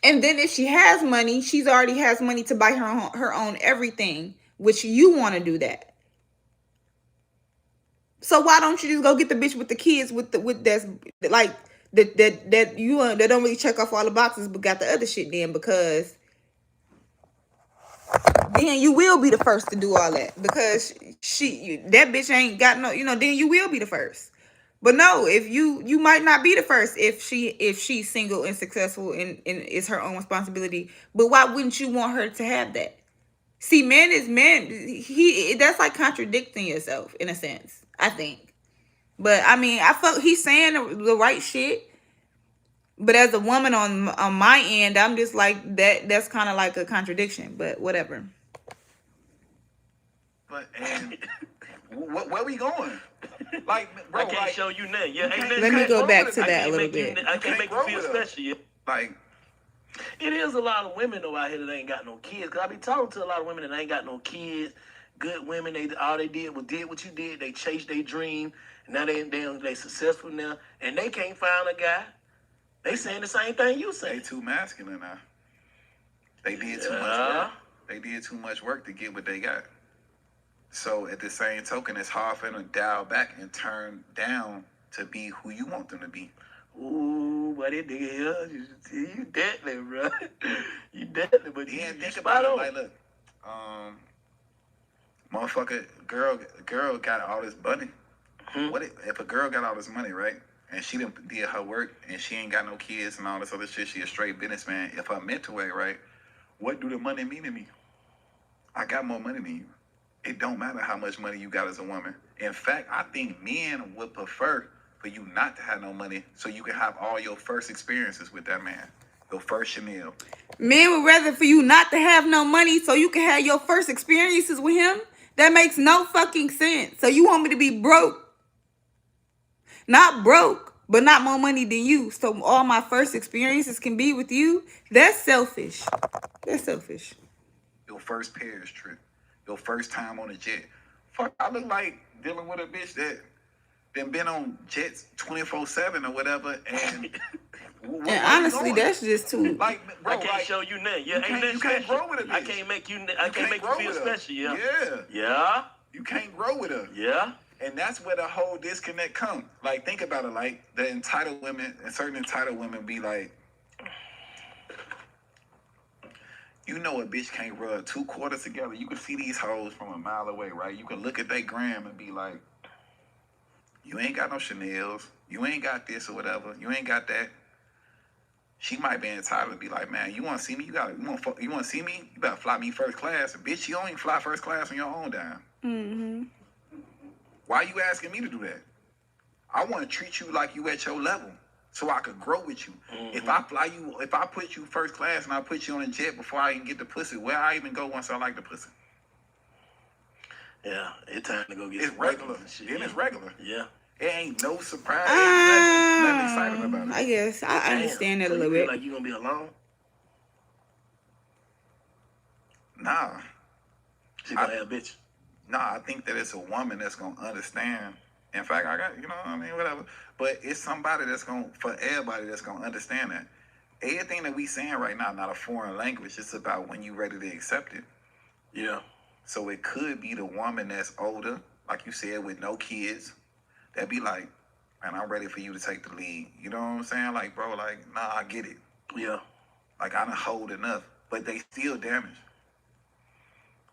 And then if she has money, she's already has money to buy her own everything, which you want to do that. So why don't you just go get the bitch with the kids with that's like that that don't really check off all the boxes but got the other shit then, because then you will be the first to do all that, because that bitch ain't got no, then you will be the first. But no, if you might not be the first if she's single and successful and it's her own responsibility. But why wouldn't you want her to have that? See, man is man. That's like contradicting yourself in a sense, I think. But I mean, I felt he's saying the right shit. But as a woman on my end, I'm just like that. That's kind of like a contradiction. But whatever. But and where we going? Like, bro, I can't show you nothing. Yeah, ain't nothing. Let me go back I to that a can't little make you. bit. I can't make you feel special. Yeah. Like, It is a lot of women though out here that ain't got no kids. Cause I be talking to a lot of women that ain't got no kids. Good women, all they did was did what you did. They chased their dream. And now they successful now, and they can't find a guy. They saying the same thing you they say. too masculine now. They did too much work. They did too much work to get what they got. So at the same token, it's hard for them to dial back and turn down to be who you want them to be. Ooh, but it nigga, you deadly, bro. You deadly, but Yeah, you think spot about it. on. Like, look, motherfucker, girl got all this money. What if a girl got all this money, right? And she did her work and she ain't got no kids and all this other shit. She a straight businessman. If her mental way, right? What do the money mean to me? I got more money than you. It don't matter how much money you got as a woman. In fact, I think men would prefer for you not to have no money so you can have all your first experiences with that man. Your first Chanel. Men would rather for you not to have no money so you can have your first experiences with him? That makes no fucking sense. So you want me to be broke? Not broke, but not more money than you. So all my first experiences can be with you? That's selfish. That's selfish. Your first Paris trip. Your first time on a jet. Fuck, I look like dealing with a bitch that then been on jets 24/7 or whatever, and And honestly, that's just too. like, bro, I can't show you nothing. Yeah, you can't grow with a bitch. I can't make you. I can't make you feel special. Yeah. Yeah. You can't grow with her. Yeah. And that's where the whole disconnect comes. Like, think about it. Like, the entitled women, and certain entitled women be like, you know, a bitch can't rub 2 quarters together. You can see these hoes from a mile away, right? You can look at their gram and be like, you ain't got no Chanels. You ain't got this or whatever. You ain't got that. She might be entitled to be like, man, you want to see me? You want to see me? You better fly me first class. Bitch, you don't even fly first class on your own dime. Mm-hmm. Why are you asking me to do that? I want to treat you like you at your level. so I could grow with you. If I put you first class and I put you on a jet before I even get the pussy, where I even go once I like the pussy? Yeah, it's time to go get It's some regular. and shit. Then it's regular. Yeah. It ain't no surprise. It ain't nothing exciting about it. I guess I understand that so a little you feel bit. like you gonna be alone? Nah. She gonna have a bitch. Nah, I think that it's a woman that's gonna understand. In fact, I got, whatever. But it's somebody that's gonna, for everybody that's gonna understand that. Everything that we saying right now, not a foreign language. It's about when you ready to accept it. Yeah. So it could be the woman that's older, like you said, with no kids. That be like, man, I'm ready for you to take the lead. You know what I'm saying? Like, bro, like, nah, I get it. Yeah. Like, I done hold enough. But they still damaged.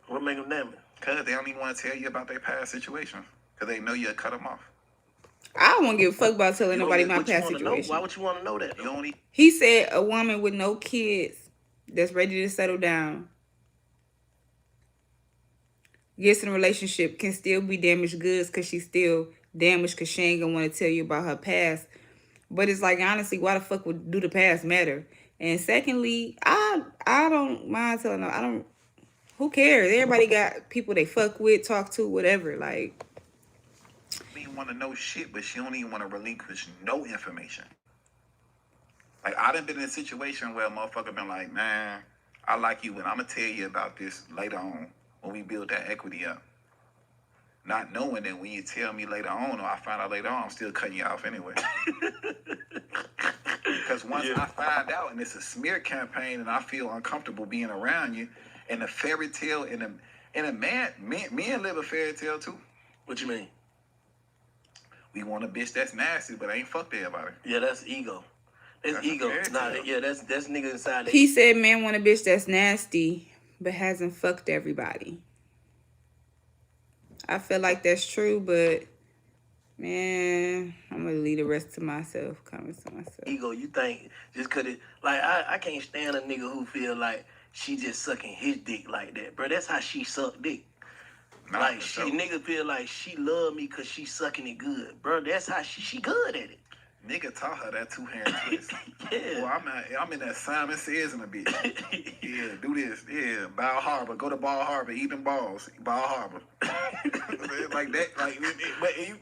What make them damage? Because they don't even want to tell you about their past situation. Because they know you'll cut them off. I don't want to give a fuck about telling nobody my What you past want to know? situation. Why would you want to know that? You only He said a woman with no kids that's ready to settle down gets in a relationship can still be damaged goods because she's still damaged because she ain't gonna want to tell you about her past. But it's like, honestly, why the fuck would do the past matter? And secondly, I don't mind telling them. I don't. Who cares? Everybody got people they fuck with, talk to, whatever. Like, even want to know shit, but she don't even want to relinquish no information. Like, I done been in a situation where a motherfucker been like, man, I like you, and I'm going to tell you about this later on when we build that equity up. Not knowing that when you tell me later on, or I find out later on, I'm still cutting you off anyway. Because once I find out, and it's a smear campaign, and I feel uncomfortable being around you, and the fairy tale, men live a fairy tale too. What you mean? We want a bitch that's nasty, but ain't fucked everybody. Yeah, that's ego. That's ego. That's nigga inside. He said men want a bitch that's nasty, but hasn't fucked everybody. I feel like that's true, but man, I'm gonna leave the rest to myself. Comments to myself. Ego, you think just cause it like I can't stand a nigga who feel like she just sucking his dick like that, bro. That's how she suck dick. Like nigga feel like she love me cause she sucking it good, bro. That's how she good at it. Nigga taught her that two-hand twist. Yeah. Well, I'm in that Simon Says in a bitch. Yeah, do this. Yeah, Bal Harbor. Go to Bal Harbor. Eat them balls. Bal Harbor. Like that. Like, but you think